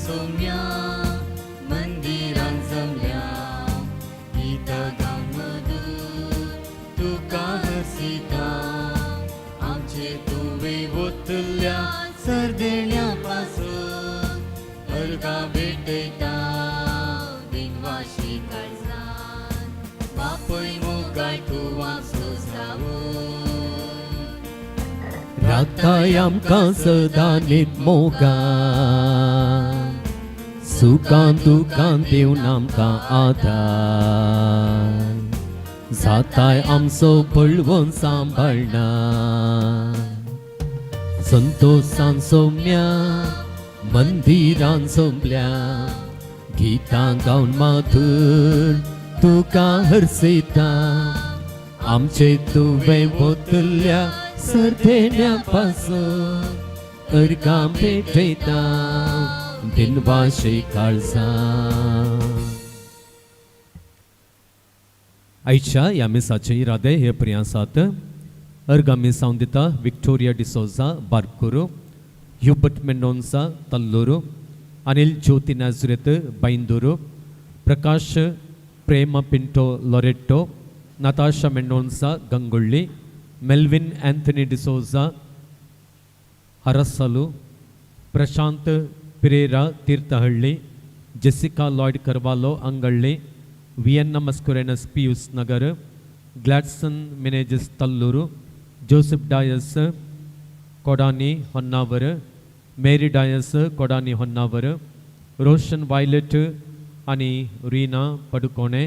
सोम्या मंदिरान जमल्या गीतां गावन मधुर तुका हसिता आमचे तुवे वतल्या सर्देण्या पासून अर्गा भेटयता बिनवाशी काळजान बापय मोगाय तूं आमचो जावून राखताय आमकां सदां नीत मोगा सुखान दुखान दिवन आमकां आदार जाताय आमचो पळवून सांबाळना संतोषान सोम्या मंदिरान सोंपल्या गीतां गावन माथूर तुका हरसिता आमचे तुवें वतल्या सर्देण्या पासून अर्गां भेटयता बिनवाशी काळजां. आयच्या ह्या मिसाचे इरादे हे प्रिय आसात. अर्गां मिस हांव दिता विक्टोरिया डिसोजा बार्कोरो, ह्युबर्ट मेंडोन्सा तल्लोरो, Anil Jyoti Nazareth Byndoor, Prakash Prem Pinto Loreto, Natasha Mendonsa Gangolli, Melvin Anthony D'Souza Harsalu, Prashant Pereira Thirthahalli, Jessica Lloyd Carvalho Angalli, Vianna Mascarenhas Pius Nagar, Gladson Menezes Talloor, Joseph Dias Kodani Honnavar, Mary Dias Kodani Honnavar, Roshan Violet आणि रीना पडुकोणे,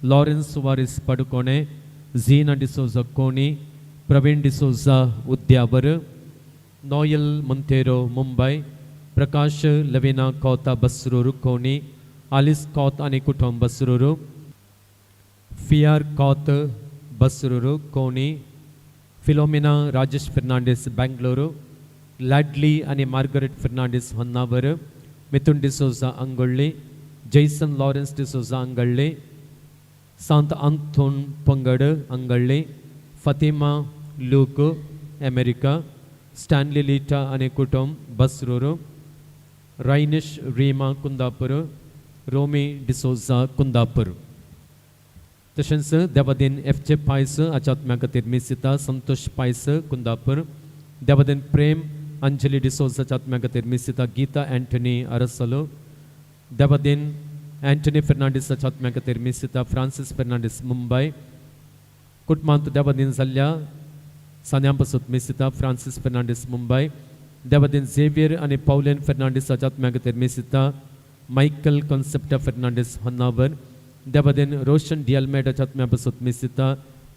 लॉरेन्स वारिस पडुकोणे, झीना डिसोजा कोणी, प्रवीण डिसोजा उद्यावर, नोयल मोंतेरो मुंबई, प्रकाश लविना कौता बसरूरू कोणी, आलिस कौत आणि कुटुंब बसरूरू, फियार कौत बसरूरू कोणी, फिलोमिना राजेश फर्नांडिस बेंगलुरू, लॅडली आणि Margaret Fernandes Honnavar, Mithun D'Souza Angolli, Jason Lawrence D'Souza Angalli, सांत आंतोन पंगड Angalli, Fatima Luke America, Stanley Lita आणि कुटुंब बसरूरू, रायनिश रीमा कुंदापूर, रोमी डिसोजा कुंदापूर. तशेंच देवादीन एफ.जे. पायस आध्यात्म्या खातीर मिसिता संतोष पायस कुंदापूर, देवादीन प्रेम अंजली डिसोजा आध्यात्म्या खातीर मिसिता गीता एंटनी अरसलो, देवादीन एंटनी फर्नांडिस आध्यात्म्या खातीर मिसिता फ्रांसिस फर्नांडिस मुंबई, कुटुंबांत देवादीन जाल्ल्या सान्यां पासून मिसिता फ्रांसिस फर्नांडिस मुंबई, देवादीन झेवियर आणि पौलेन फर्नांडिस आध्यात्म्या खातीर मिसिता मायकल कॉन्सेप्टा फर्नांडिस होन्नावर, देवादीन रोशन डिअल्मेडा आध्यात्म्या पासून मिसिता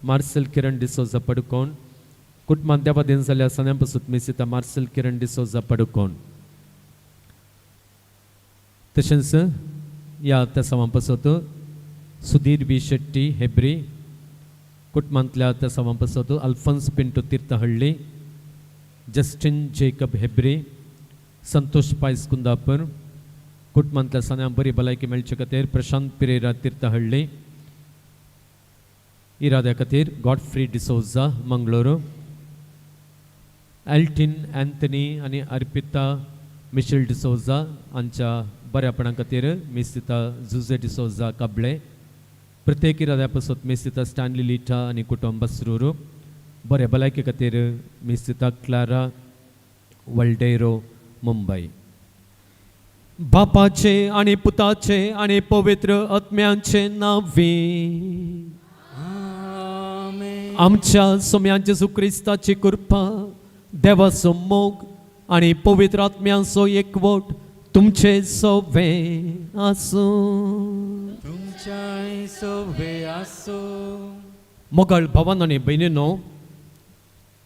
मार्सेल किरण डिसोजा पडुकोण, कुटुंबांत देवादीन जाल्ल्या सान्यां पासून मिसिता मार्सेल किरण डिसोजा पडुकोण. तशेंच ह्या तेसावां पासून सुधीर बी शेट्टी हेब्री, कुटुंबांतल्या तेसावां पासून अल्फोन्स पिंटो तीर्थहಳ್ಳಿ, जस्टिन जेकब हेब्री, संतोष पायस कुंदापूर, कुटुंबांतल्या सान्यां बरी भलायकी मेळचे खातीर प्रशांत पिरेरा तीर्थहಳ್ಳಿ, इराद्या खातीर गॉडफ्री डिसोजा मंगळूरू, एल्टिन एंथनी आणि अर्पिता मिशेल डिसोजा हांच्या बऱ्यापणा खातीर मिसिता जुझे डिसोजा काबळे, प्रत्येक इराद्या पासून मिसिता स्टॅनली लीटा आणि कुटुंब बसरूरू, बरे भलायके खातीर मिसिता क्लारा वल्डेरो मुंबई. बापाचे आणि पुताचे आणि पवित्र आत्म्याचे नावी आमच्या सोम्या जेजू क्रिस्ताची कृपा, देवाचो मोग आणि पवित्र आत्म्याचो एकवट तुमचे सोबे आसो. तुमच्या सोबे आसो. मोगाळ भावांनो आनी भयणींनो,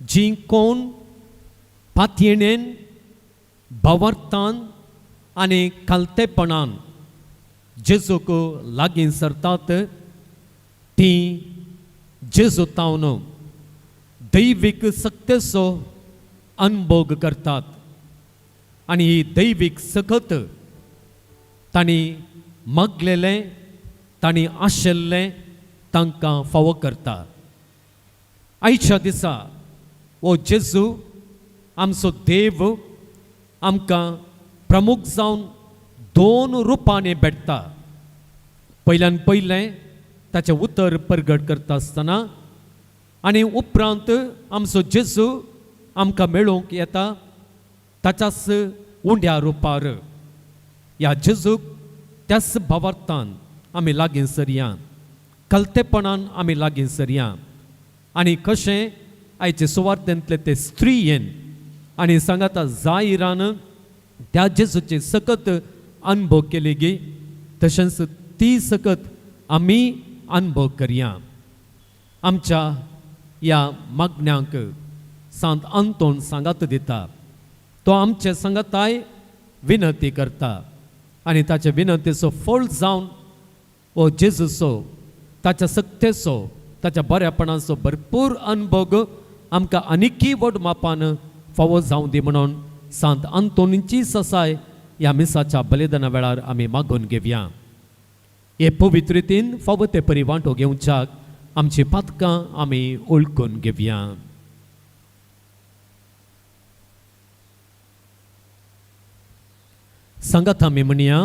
जी कोण पातयेणेन भावार्थान आनी खालतेपणान जेजूक लागीं सरतात ती जेजू तावन दैवीक सत्तेचो अनुभव करतात आनी ही दैवीक सखत तांणी मागलेलें तांणी आशिल्लें तांकां फावो करता. आयच्या दिसा हो जेजू आमचो देव आमकां प्रमुख जावन दोन रुपांनी भेटता. पयल्यान पयलें ताचें उतर परगट करता आसतना आनी उपरांत आमचो जेजू आमकां मेळूंक येता ताच्याच उंड्या रुपार. ह्या जेजूक त्याच भावार्थान आमी लागीं सरया, कलतेपणान आमी लागीं सरया. आनी कशें आयचे सुवार्थेंतले ते स्त्रियेन आनी सांगाता जायरान त्या जेजूचे सकत अनुभव केले गे, तशेंच ती सकत आमी अनुभव करया. आमच्या ह्या मागण्यांक सांत अंतोन सांगात दिता. तो आमचे सांगाताय विनंती करता आनी ताचे विनंतीचो फळ जावन हो जेजूचो ताच्या सक्तेचो ताच्या बऱ्यापणाचो भरपूर अनुभव आमकां आनिकी व्हड मापान फावो जावं दी म्हणून सांत अंतोनीची ससाय ह्या मिसाच्या बलिदाना वेळार आमी मागून घेवया. हे पवित्र रितीन फावो ते परी वांटो घेवच्याक आमची पातकां आमी ओळखून घेवया. सांगात आमी म्हणया,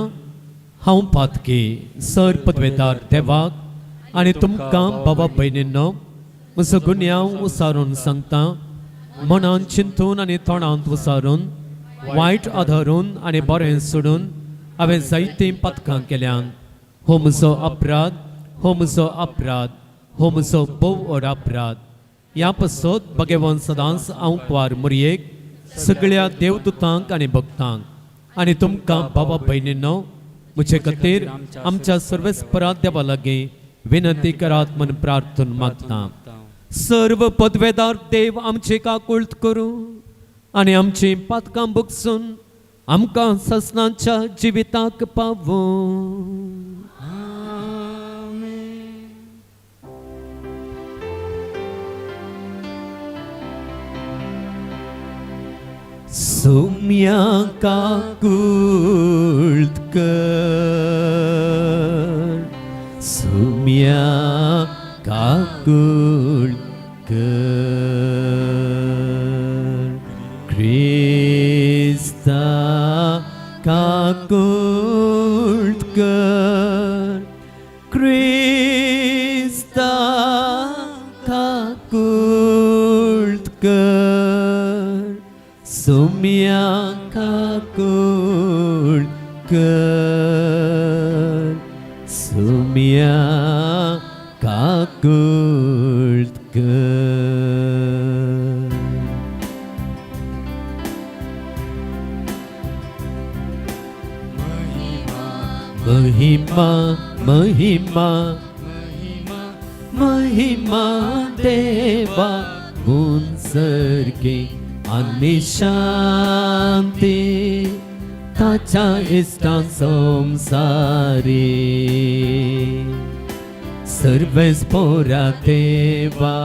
हांव पातकी सर पदवेदार देवाक आनी तुमकां बाबा भयणींनो म्हजो गुन्यांव उसारून सांगता. मनान चिंतून आनी तोंडांत उसारून वायट आधारून आनी बरें सोडून हांवें जायतीं पातकां केल्यान. हो म्हजो अपराध, हो म्हजो अपराध, हो म्हजो भोव व्हड अपराध. ह्या पासत भगवान सदांच हांव कुवार मुरयेक सगळ्या देवदूतांक आनी भक्तांक आनी तुमकां बाबा भयणींनो म्हजे खातीर आमच्या सर्वेस्परा देवा लागीं विनंती करात म्हूण प्रार्थना मागता. सर्व पदवेदार देव आमचे काकुळट करूं आनी आमची पातकां भुगसून आमकां ससनाच्या जिविताक पावूं. सौम्या काकुळट कर, सौम्या काकुळट कर. क्रिस्ता काकुळट कर, क्रिस्ता काकुळट कर. सौम्या काकुळट कर, सौम्या काकुळट कर. महिमा महिमा महिमा देवा मुंसर्गे आनी शांती ताच्या इष्टां संसारी. सर्वेस्पोरा देवा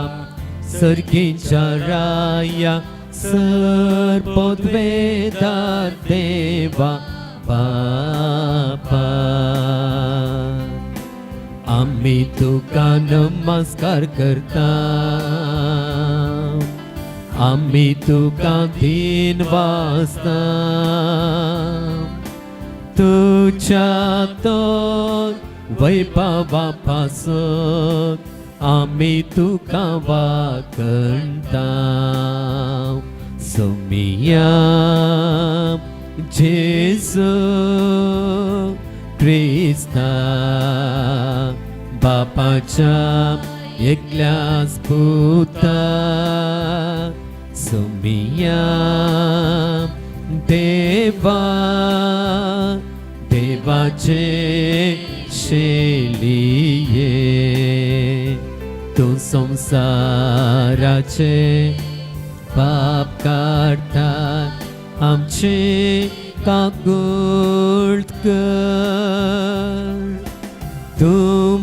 सर्गीच्या राया सर्पद्वेदार देवा बापा. आमी तुका नमस्कार करता, आमी तुका दिन वाजता. तुझ्या तो वैभवा पासून आमी तुका वाकणटा. सौम्या जेजू क्रिस्ता बापाच्या एकल्याच पुता. सौम्या देवा देवाचे शेलिये तू संसाराचे पाप काढता. आमचे काकुळट कर, तू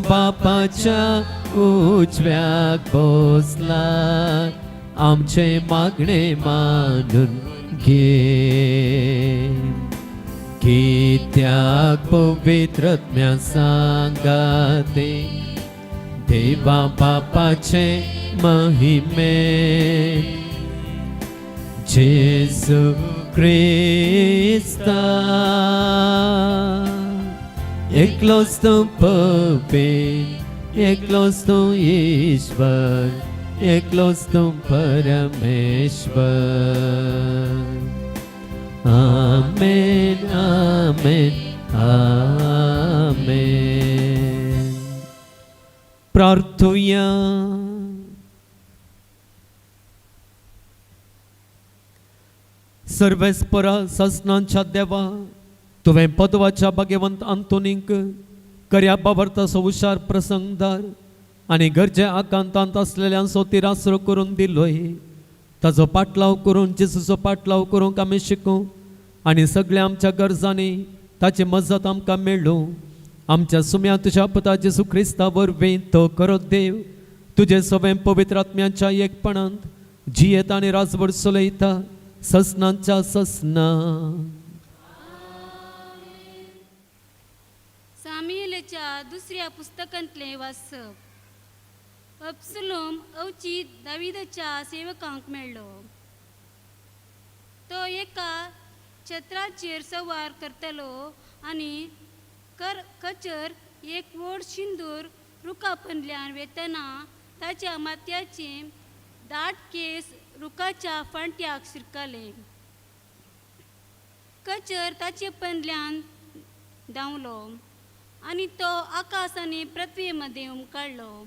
बापाच्या उजव्याक बसला. आमचे मागणे मानून घे. कित्याक पवित्रत्म्या सांगाते देवा बापाचे महिमे. जेजू क्रिस्ता एकलोच तू पवित्र, एकलोच तू ईश्वर, एकलोच तू परमेश्वर. आमेन आमेन आमेन. प्रार्थूया. सर्वेस्परा ससनांच्या देवा, तुवें पदवाच्या भाग्यवंत आंतोनीक कर्या बाबरताचो हुशार प्रसंगदार आनी गरजे आकांतांत असलेल्यांचो तिरासरो करून दिलोय. ताचो पाटलाव करून जेसूचो पाटलाव करूंक आमी शिकूं आनी सगळ्या आमच्या गरजांनी ताची मजत आमकां मेळूं. आमच्या सुम्या तुज्या पुता जेसू क्रिस्ता वरवीं तो करो देव तुजे सगळे पवित्र आत्म्याच्या एकपणांत जियेत आनी राजभर चलयता ससनांच्या ससना. सामुएलाच्या दुसऱ्या पुस्तकांतले वाचप. अबसलोम अवचित दाविदाच्या सेवकांक मेळ्ळो. तो एका छत्राचेर सवार करतलो आनी कचर एक व्हड सिंदूर रुखा पंदल्यान वेतना ताच्या माथ्याचे दाट केस रुखाच्या फांट्याक शिरकले. कचर ताचे पंदल्यान धांवलो आनी तो आकाश आनी पृथ्वी मदें उमकाडलो.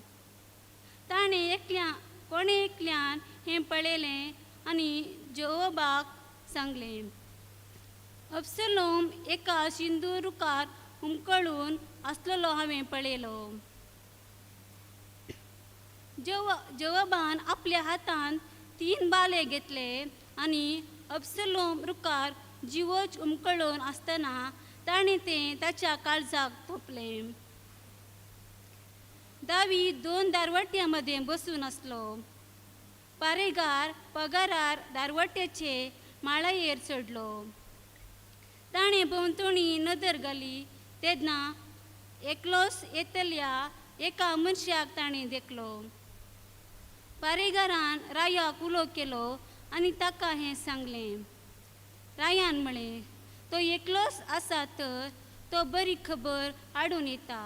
ताणें कोणे एकल्यान हें पळयलें आनी जोवाबाक सांगलें. अबसलोम एका सिंदूर रुखार उमकळून आसलेलो हांवें पळयलो. जोवाबान आपल्या हातांत 3 बाले घेतले आनी अबसलोम रुखार जिवोच उमकळून आसतना ताणें तें ताच्या काळजाक तोपलें. दावीद 2 दारवट्यां मदें बसून आसलो. पारेगार पगारार दारवट्याचे माळयेर चडलो. ताणें भोंवतणी नदर घाली तेन्ना एकलोच येतल्या एका मनशाक ताणें देखलो. पारेगारान रायाक उलो केलो आनी ताका हें सांगलें. रायान म्हळें, तो एकलोच आसा तर तो बरी खबर हाडून येता.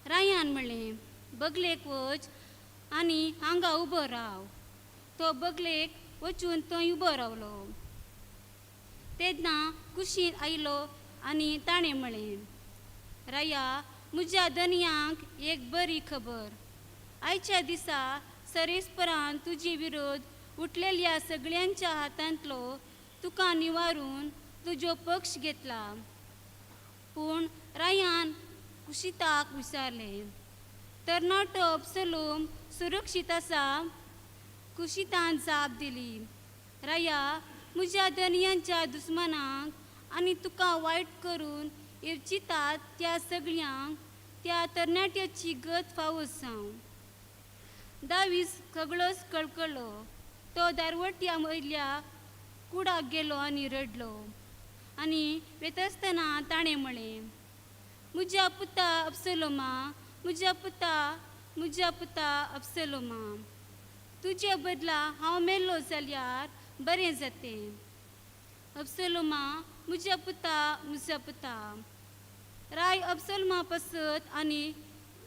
रायान म्हळें, बगलेक वच आनी हांगा उबो राव. तो बगलेक वचून थंय उबो रावलो. तेन्ना कुशीन आयलो आनी ताणें म्हळें, राया, म्हज्या धनयांक एक बरी खबर. आयच्या दिसा सरेस्परान तुजे विरोध उठलेल्या सगळ्यांच्या हातांतलो तुका निवारून तुजो पक्ष घेतला. पूण रायान कुशिताक विचारलें, तरणाटो अबसलोम सुरक्षीत आसा? कुशितान जाप दिली, राया, म्हज्या धनयांच्या दुस्मनांक आनी तुका वायट करून इर्चितात त्या सगळ्यांक त्या तरणाट्याची गत फावो सांग. दावीद सगळोच कळकळो. तो दारवट्या वयल्या कुडाक गेलो आनी रडलो. आनी वेतासतना ताणें म्हळें, म्हज्या पुता अबसलोमा, म्हज्या पुता अबसलोमा, तुजे बदला हांव मेल्लो जाल्यार बरें जातें. अबसलोमा, म्हज्या पुता. राय अबसलोमा पसत आनी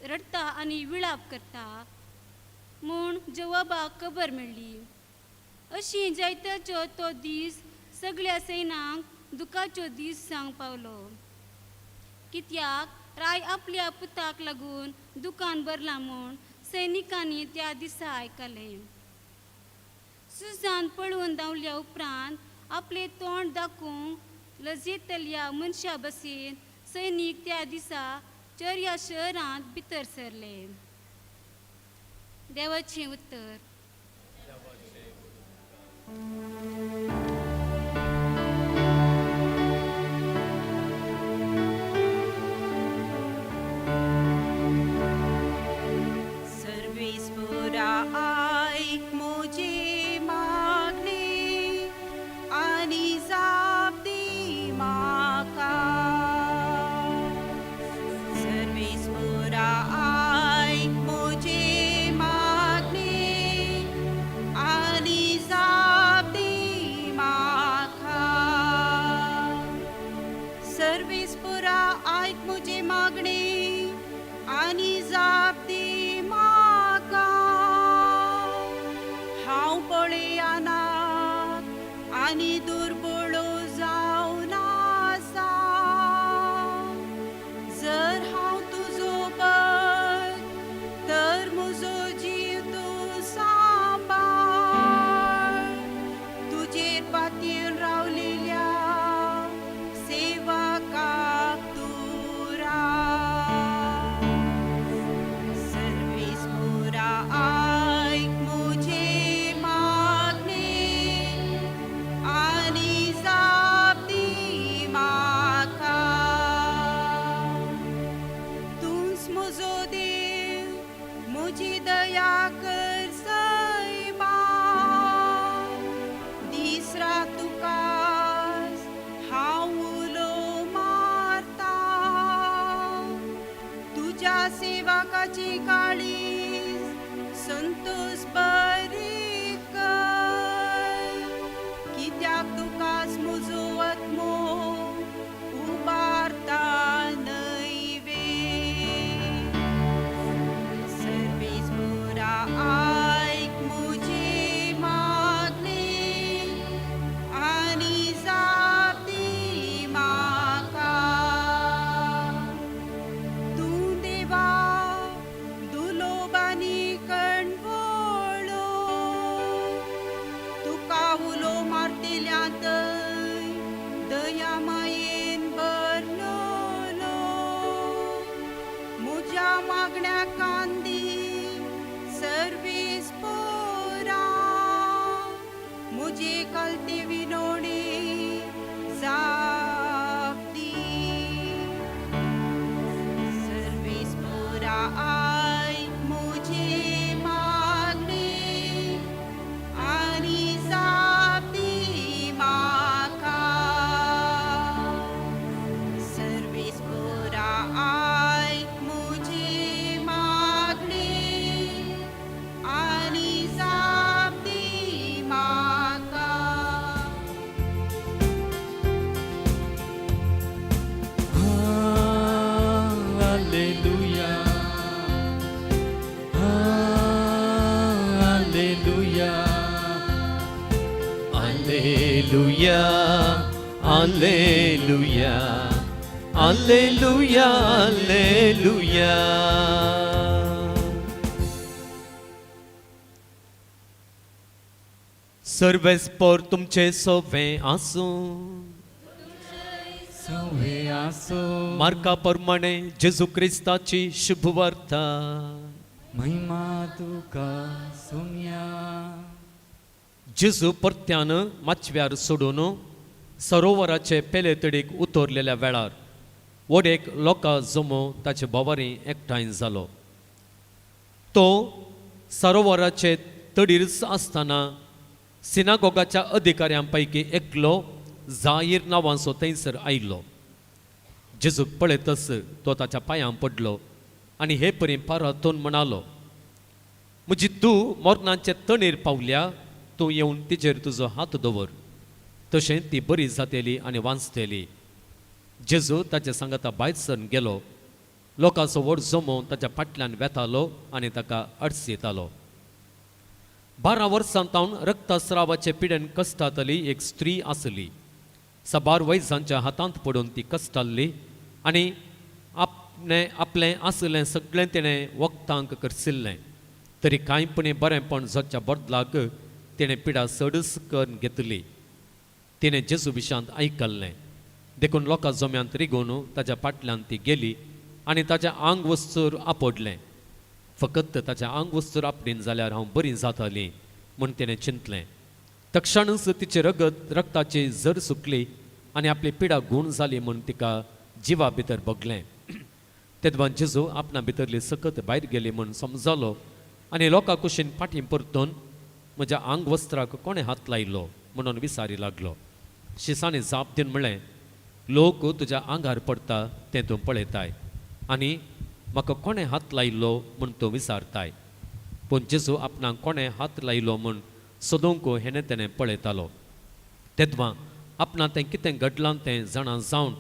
रडता आनी विळाप करता म्हूण जोवाबाक खबर मेळ्ळी. अशी जायत्याचो तो दीस सगळ्या सैनांक दुखाचो दीस जावंक पावलो. कित्याक राय आपल्या पुताक लागून दुकान भरला म्हूण सैनिकांनी त्या दिसा आयकलें. सुजान पळून धांवल्या उपरांत आपले तोंड दाखोवंक लजेतल्या मनशा बसेन सैनीक त्या दिसा चर्या शहरांत भितर सरले. देवाचें उत्तर. सर्वेस्परा आयक मोजे मागणे आनी जाप दी म्हाका. सर्वेस्परा आयक मोजे मागणे आनी जाप दी सर्वेस्परा आयक मुझे मागणे आणि जाप दी म्हाका हांव पळय अनाथ आनी दुर्बळो जावन आसा जर हांव तुजो भक्त तर म्हजो जीव तूं सांबाळ तुजेर पातयेर रावलेल्या सेवकाक तूं राव सर्वेस्परा आयक मुझे मागणे आनी जाप दी म्हाका तूंच म्हजो देव म्हजी दया कर सैबान दीस रात तुकाच हांव उलो मारता तुज्या सेवकाची काळीज संतोष बरी कर कित्याक तुकाच म्हजो आत्मो उबारता नैवेद सर्वेस्परा आयक मुझे मागणे आनी जाप दी म्हाका तूं देवा दुलोबानी कणवळो तुका उलो मारतेल्यांतय दया मायेन भरलोलो म्हज्या मागण्या कांदी सर्वेस्परा मुझे कलते विनोणे जाप दी सर्वेस्परा आयक मुझे मागणे आनी जाप दी म्हाका सर्वेस्परा आयक मुझे मागणे आनी जाप दी म्हाका Alleluia. Alleluia. Alleluia, Alleluia, Alleluia, Alleluia. सर्वेस्पर तुमचे सोवे आसूं सवे आसो मार्का प्रमाणे जेजू क्रिस्ताची शुभवार्ता महिमा तुका सोम्या जेजू परत्यान माचव्यार सोडून सरोवराचे पेले तडीक उतरलेल्या वेळार वडेक लोकां जमो ताचे भोवारी एकठांय जालो तो सरोवराचे तडीर आसतना सिनागोगाच्या अधिकाऱ्यांपैकी एकलो जाहीर नांवाचो थंयसर आयिल्लो जेजूक पळयतच तो ताच्या पांयां पडलो आनी हे परी पारातून म्हणालो म्हजी तूं मरणाचे तणेर पावल्या तूं येवन तिचेर तुजो हात दवर तशें ती बरी जातेली आनी वांचतेली जेजू ताचे सांगाता भायर सरून गेलो लोकांचो व्हड जमो ताच्या फाटल्यान वेतालो आनी ताका अडसयतालो 12 वर्सां तावन रक्तस्रावाचे पिडेन कश्टातली एक स्त्री आसली 12 वयसांच्या हातांत पडून ती कश्टाल्ली आनी आपलें आसलें सगळें तिणें वखदांक करसिल्लें तरी कांयपणी बरेंपण जाच्या बदलाक तिणें पिडा सडस करून घेतली तिणें जेजू विशांत आयकल्लें देखून लोकां जम्यांत रिगून ताच्या फाटल्यान ती गेली आनी ताच्या आंग वस्तूर आपडलें फकत ताच्या आंग वस्तूर आपडीन जाल्यार हांव बरी जातालीं म्हूण तिणें चिंतलें तक्षणच तिचे रक्ताची झर सुकली आनी आपली पिडा गूण जाली म्हूण तिका जिवा भितर बगलें तेदवान जेजू आपणा भितरली सकत भायर गेली म्हूण समजलो आनी लोकां कुशीन फाटीं परतून म्हज्या आंग वस्त्राक कोणें हात लायलो म्हणून विचारी लागलो शिसांनी जाप दिवन म्हणलें लोक तुज्या आंगार पडटा तें तूं पळयताय आनी म्हाका कोणें हात लायिल्लो म्हूण तूं विचारताय पूण जेजू आपणाक कोणें हात लायिल्लो म्हूण सोदूंक हेणें तेणें पळयतालो तेदवां आपणाक तें कितें घडलां तें जाणा जावन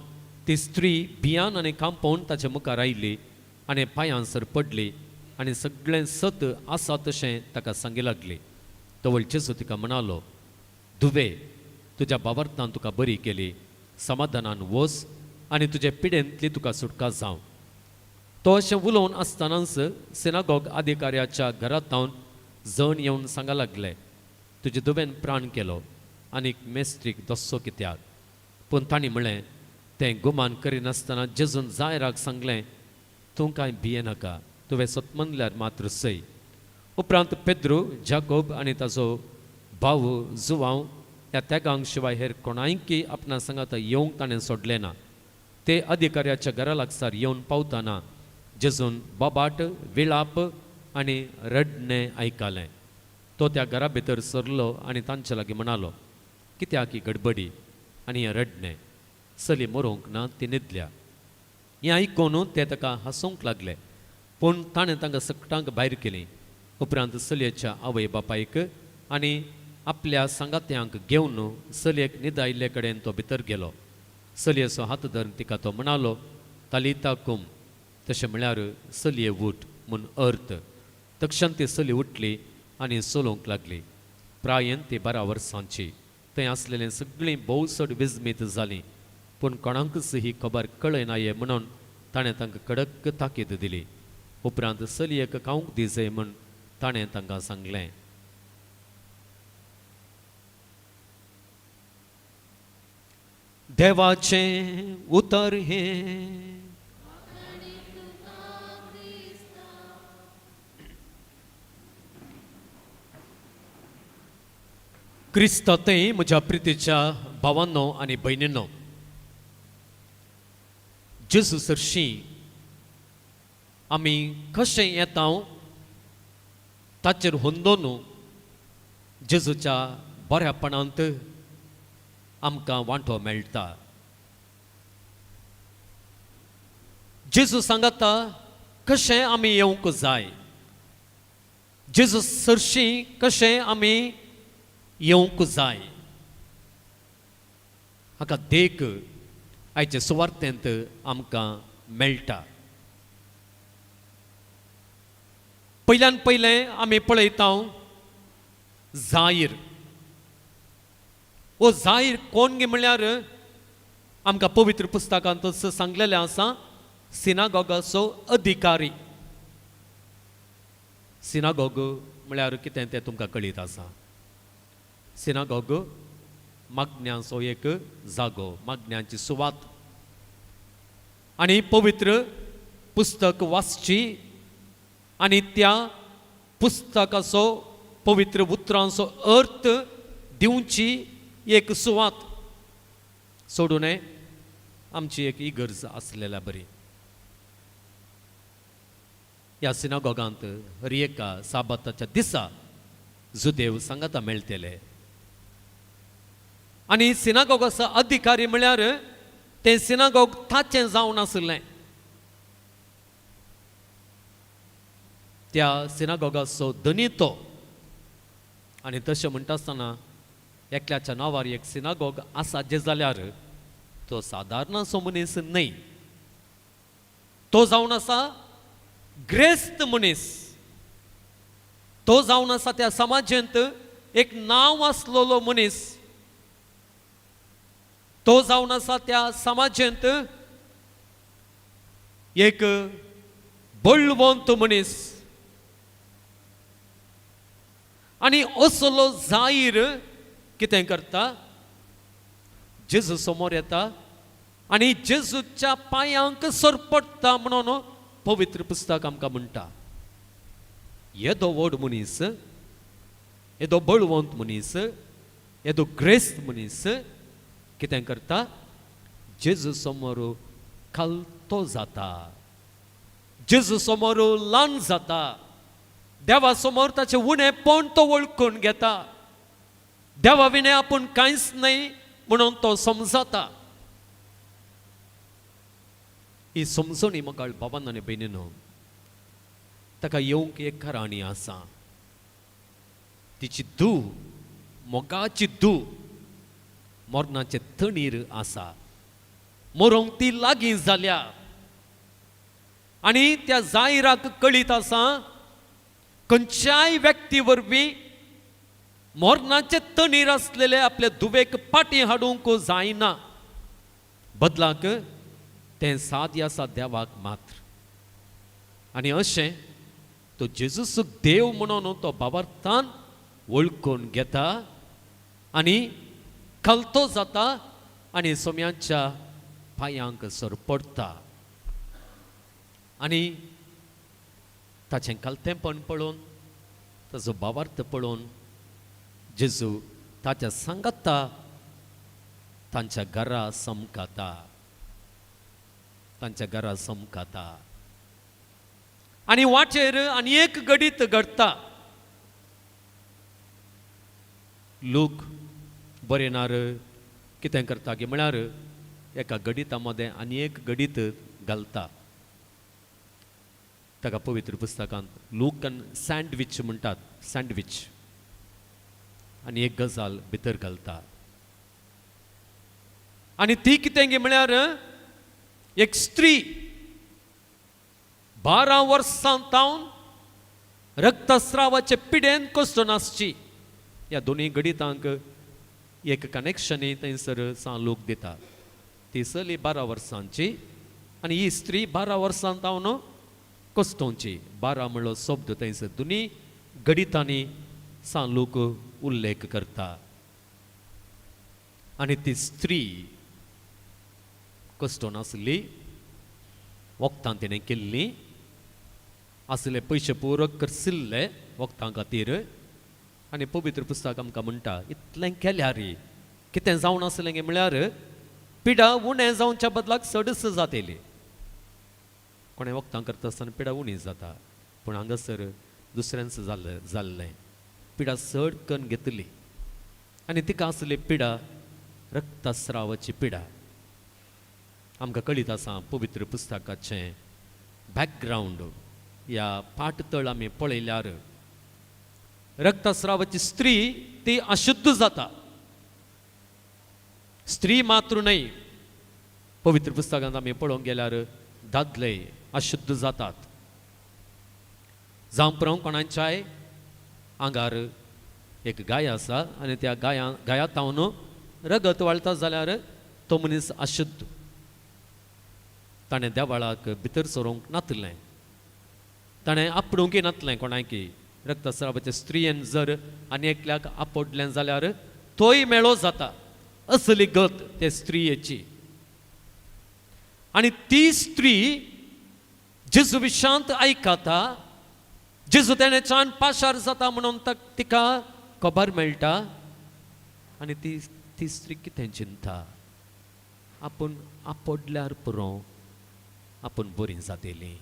ती स्त्री भियान आनी कांपोवन ताच्या मुखार आयली आनी पांयांसर पडली आनी सगळें सत आसा तशें ताका सांगी लागली. तो जेजू तिका म्हणालो, धुवे, तुज्या बाबर्तान तुका बरी केली, समाधानान वच आनी तुजे पिडेंतली तुका सुटका जावं. तो अशें उलोवन आसतनाच सिनागॉग अधिकाऱ्याच्या घरांत जण येवन सांगा लागले, तुजे धुवेन प्राण केलो आनीक मेस्त्रीक दस्सो कित्याक. पूण तांणी म्हळें, तें गुमान करिनासतना जेजून जायराक सांगलें, तूं कांय भिये नाका, तुवें सतमनल्यार मात्र सय. उपरांत पेद्रू, जाकोब आनी ताचो भाव जुवांव ह्या तेगांक शिवाय हेर कोणायकी आपणा सांगात येवंक ताणें सोडलें ना. ते अधिकाऱ्याच्या घरा लागसार येवन पावतना जेजून बोबाट, विळाप आनी रडणें आयकलें. तो त्या घरा भितर सरलो आनी तांचे लागीं म्हणालो, कित्याक ही गडबडी आनी हें रडणें? चली मरोंक ना, ती न्हिदल्या. हें आयकून ते ताका हांसूंक लागले. पूण ताणें तांकां सकटांक भायर केलीं. उपरांत चलयेच्या आवय बापायक आनी आपल्या सांगात्यांक घेवन चलयेक न्हिदायिल्ले कडेन तो भितर गेलो. चलयेचो हात धरून तिका तो म्हणालो, तालिता कुम, तशें म्हळ्यार चलये उठ म्हूण अर्थ. तक्षण ती चली उठली आनी चलोवंक लागली. प्रायेन ती 12 वर्सांची. थंय आसलेलीं सगळीं भोवसड विजमीत जालीं. पूण कोणाकच ही खबर कळय नाये म्हणून ताणें तांकां कडक ताकीद दिली. उपरांत चलयेक खावंक दिजय म्हूण ताणें तांकां सांगलें. देवाचें उतर हें. क्रिस्तांतय म्हज्या प्रितीच्या भावांनो आनी भयणींनो, जेजू सरशी आमी कशें येता ताचेर हुंदोन जेजूच्या बऱ्यापणांत आमकां वांटो मेळटा. जेजू सांगता कशें आमी येवंक जाय, जेजू सरशी कशें आमी येवंक जाय. हाका देख आयचे सुवार्थेंत आमकां मेळटा. पयल्यान पयलें आमी पळयता जायर. ओ जायर कोण गे म्हळ्यार आमकां पवित्र पुस्तकांत सांगलेलें आसा, सिनागॉगाचो अधिकारी. सिनागॉग म्हळ्यार कितें तें तुमकां कळीत आसा. सिनागॉग मागण्यांचो एक जागो, मागण्यांची सुवात. आनी पवित्र पुस्तक वाचची आनी त्या पुस्तकाचो पवित्र उतरांचो अर्थ दिवची एक सुवात. सोडून आमची एक इगर्ज आसलेल्या बरी. ह्या सिनागॉगांत हर एका साबाताच्या दिसा जुदेव सांगाता मेळटले. आनी सिनागॉगाचो अधिकारी म्हळ्यार तें सिनागॉग ताचें जावन आसलें. त्या सिनागॉगाचो धनी तो. आनी तशें म्हणटा आसतना एकल्याच्या नांवार एक सिनागॉग आसा जे जाल्यार तो सादारण असो मनीस न्हय. तो जावन आसा ग्रेस्त मनीस. तो जावन आसा त्या समाजांत एक नांव आसलेलो मनीस. तो जावन आसा त्या समाजांत एक बळवंत मनीस. आनी असलो जायर कितें करता, जेजू समोर येता आनी जेजूच्या पांयांक सरपडटा म्हणून पवित्र पुस्तक आमकां म्हणटा. येदो व्हड मनीस, येदो बळवंत मनीस, येदो ग्रेस्त मनीस कितें करता, जेजू समोर खालतो जाता, जेजू समोर ल्हान जाता, देवा समोर ताचें उणेपण तो वळखून घेता. देवा विणे आपूण कांयच न्हय म्हणून तो समजता. ही समजणी मोगाळ बाबांनो आनी भयणींनो, ताका येवंक एक खराणी आसा. तिची धूव, मोगाची धूव, मरणाचे तणीर आसा. मरोंक ती लागीं जाल्या आनी त्या जायराक कळीत आसा खंयच्याय व्यक्ती वरवीं मोरणाचे तणीर आसलेले आपले धुवेक पाटी हाडूंक जायना, बदलाक तें साद्य आसा देवाक मात्र. आनी अशें तो जेजूस देव म्हणून तो भावार्थान वळखून घेता आनी खालतो जाता आनी सोम्यांच्या पांयांक सर पडटा. आनी ताचें खालतेपण पळोवन ताचो भावार्थ पळोवन जेजू ताच्या सांगाता तांच्या घरा समकाता, तांच्या घरा समकाता. आनी वाटेर आनी एक घडीत घडटा. लोक बरयणार कितें करता की म्हळ्यार एका गडिता मदें आनी एक गडीत घालता. ताका पवित्र पुस्तकांत लोकान सँडवीच म्हणटात, सँडवीच, आनी एक गजाल भितर घालता. आनी ती कितें गे म्हळ्यार एक स्त्री 12 वर्सां तावन रक्तस्रावाचे पिडेन कश्ट नासची. ह्या दोनी गडितांक एक कनेक्शनय थंयसर सा लोक दिता. ती चली 12 वर्सांची आनी ही स्त्री 12 वर्सां तावन कश्टोवची. 12 म्हणलो शब्द थंयसर दोनी गडितांनी सा लोक उल्लेख करता. आनी ती स्त्री कश्टो नासली, वखदां तिणें केल्लीं, असले पयशे पूरक करसिल्ले वखदां खातीर. आनी पवित्र पुस्तक आमकां म्हणटा इतलें केल्यार कितें जावन आसलें गे म्हळ्यार पिडा उणें जावच्या बदलाक सडस जातेली. कोणें वखदां करता आसतना पिडा उणी जाता, पूण हांगासर दुसऱ्यांच जाल्लें. पिडा चड करून घेतली आनी तिका आसली पिडा रक्तस्रावाची पिडा. आमकां कळीत आसा पवित्र पुस्तकाचें बॅकग्रावंड, ह्या पाठतळ आमी पळयल्यार रक्तस्रावाची स्त्री ती अशुद्ध जाता. स्त्री मात्र न्हय, पवित्र पुस्तकांत आमी पळोवंक गेल्यार दादले अशुद्ध जातात. जावं कोणाच्याय आंगार एक गाय आसा आनी त्या गाया तावन रगत वाळटा जाल्यार तो मनीस अशुद्ध. ताणें देवाळाक भितर सरोंक नातलें, ताणें आपणुकी नातलें कोणाकी. रक्तस्रावाच्या स्त्रियेन जर आनी एकल्याक आपडलें जाल्यार तोय मेळो जाता. असली गत ते स्त्रियेची. आनी ती स्त्री जेजू विशांत आयकता, जेजू तेणें छान पाशार जाता म्हणून तिका खबर मेळटा. आनी ती स्त्री कितें चिंता, आपूण आपडल्यार पुरो आपूण बरी जातेली.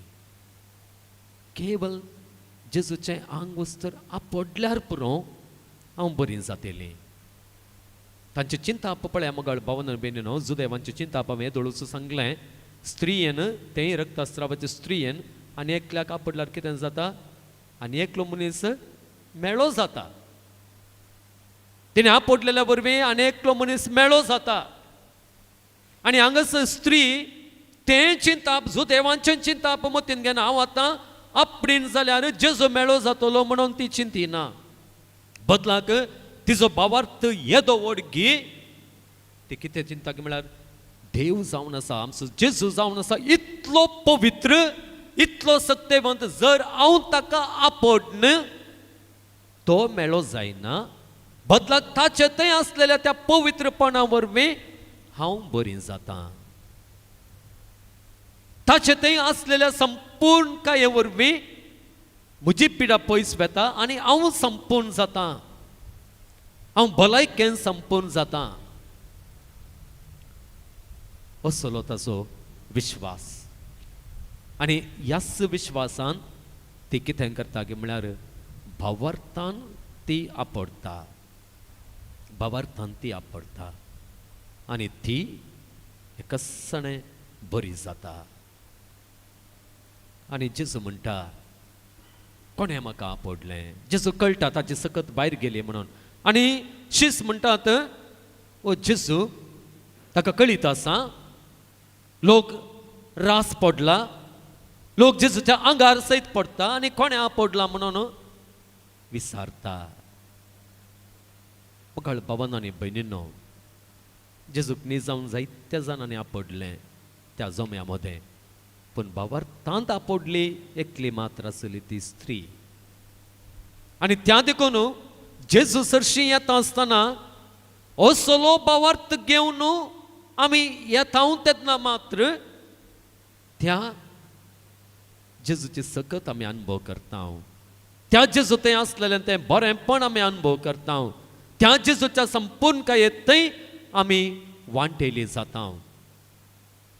केवळ जेजूचें आंग वस्तर आपडल्यार पुरो हांव बरी जातेली. तांची चिंताप पळय मगळ भावन बेनीनो, जुदेवांची चिंताप हांवें दोळूच सांगलें. स्त्रियेन तें रक्तस्रावाच्या स्त्रियेन आनी एकल्याक आपडल्यार कितें जाता, आनी एकलो मनीस मेळो जाता. तिणें आपडलेल्या वरवीं आनी एकलो मनीस मेळो जाता. आनी हांगासर स्त्री तें चिंताप, जुदेवांचें चिंताप मतीन घेवन हांव आतां आपडीन जाल्यार जेजू मेळो जातलो म्हणून ती चिंतिना. बदलाक तिजो भावार्थ येदो ओडगी ती कितें चिंता की म्हळ्यार देव जावन आसा, आमचो जेजू जावन आसा इतलो पवित्र, इतलो सत्यवंत. जर हांव ताका आपडन तो मेळो जायना, बदलाक ताचे थंय आसलेल्या त्या पवित्रपणा वरवीं हांव बरी जाता. ताचे थंय आसलेल्या संपूर्ण काये वरवीं म्हजी पिडा पयस वेता आनी हांव संपूर्ण जाता, हांव भलायकेन संपूर्ण जाता. असलो ताचो विश्वास. आनी ह्याच विश्वासान ती कितें करता की म्हळ्यार भावार्थान ती आपडटा, भावार्थान ती आपडटा आनी ती कसणे बरी जाता. आनी जेजू म्हणटा कोणें म्हाका आपडलें. जेजू कळटा ताची सकत भायर गेली म्हणून. आनी शीस म्हणटात ओ जेजू, ताका कळीत आसा लोक रास पडला, लोक जेजूच्या आंगार सयत पडता आनी कोण्या पडला म्हणून विचारता. मुखार भावांनो आनी भयणींनो, जेजूक न्ही जावन जायत्या जाणांनी आपडलें त्या जोम्या मदें, पूण भावार्थांत आपडली एकली मात्र आसली ती स्त्री. आनी त्या देखून जेजू सरशी येता आसतना असलो भावार्थ घेवन आमी येता तेन्ना मात्र त्या जेजूचे सकत आमी अनुभव करता. त्या जेजू थंय आसलेलें तें बरेंपण आमी अनुभव करता. त्या जेजूच्या संपूर्णकायेंत थंय आमी वांटेली जाता.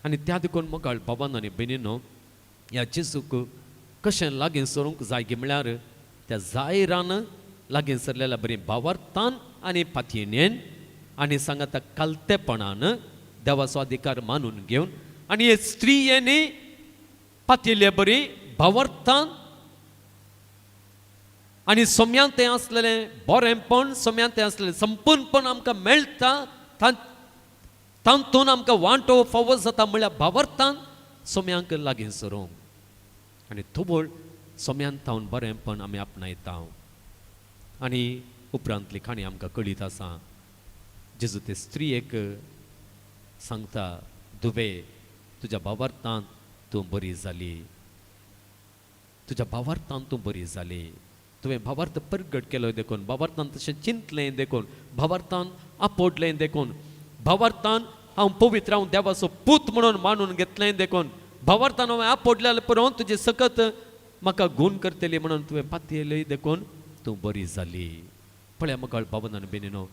आनी त्या देखून मुखार भावांनो आनी भयणींनो, ह्या जेजूक कशें लागीं सरूंक जाय गे म्हळ्यार त्या जायरान लागीं सरलेल्या बरी भावार्थान आनी पातयेन आनी सांगाता कालतेपणान देवाचो अधिकार मानून घेवन आनी हे स्त्रियेनी पातयेले बरी भावार्थान आनी सोम्यान तें आसलेलें बरेंपण, सोम्यान तें आसलेलें संपूर्णपण आमकां मेळटा. तातूंत आमकां वांटो फावो जाता म्हळ्यार भावार्थान सोम्यांक लागीं सरूंक आनी तुबोळ सोम्यान तावन बरेंपण आमी आपणायता. आनी उपरांतली काणी आमकां कळीत आसा. जेजू ते स्त्रियेक सांगता, दुबे तुज्या भावार्थान तूं बरी जाली, तुज्या भावार्थान तूं बरी जाली. तुवें भावार्थ प्रगट केलो देखून, भावार्थान तशें चिंतलें देखून, भावार्थान आपडलें देखून, भावार्थान हांव पवित्र हांव देवाचो पूत म्हणून मानून घेतलें देखून, भावार्थान हांवें आपडलें पळोवन तुजे सकत म्हाका गूण करतली म्हणून तुवें पातयली देखून तूं बरी जाली. पळया मुखार भावांनो आनी भयणींनो,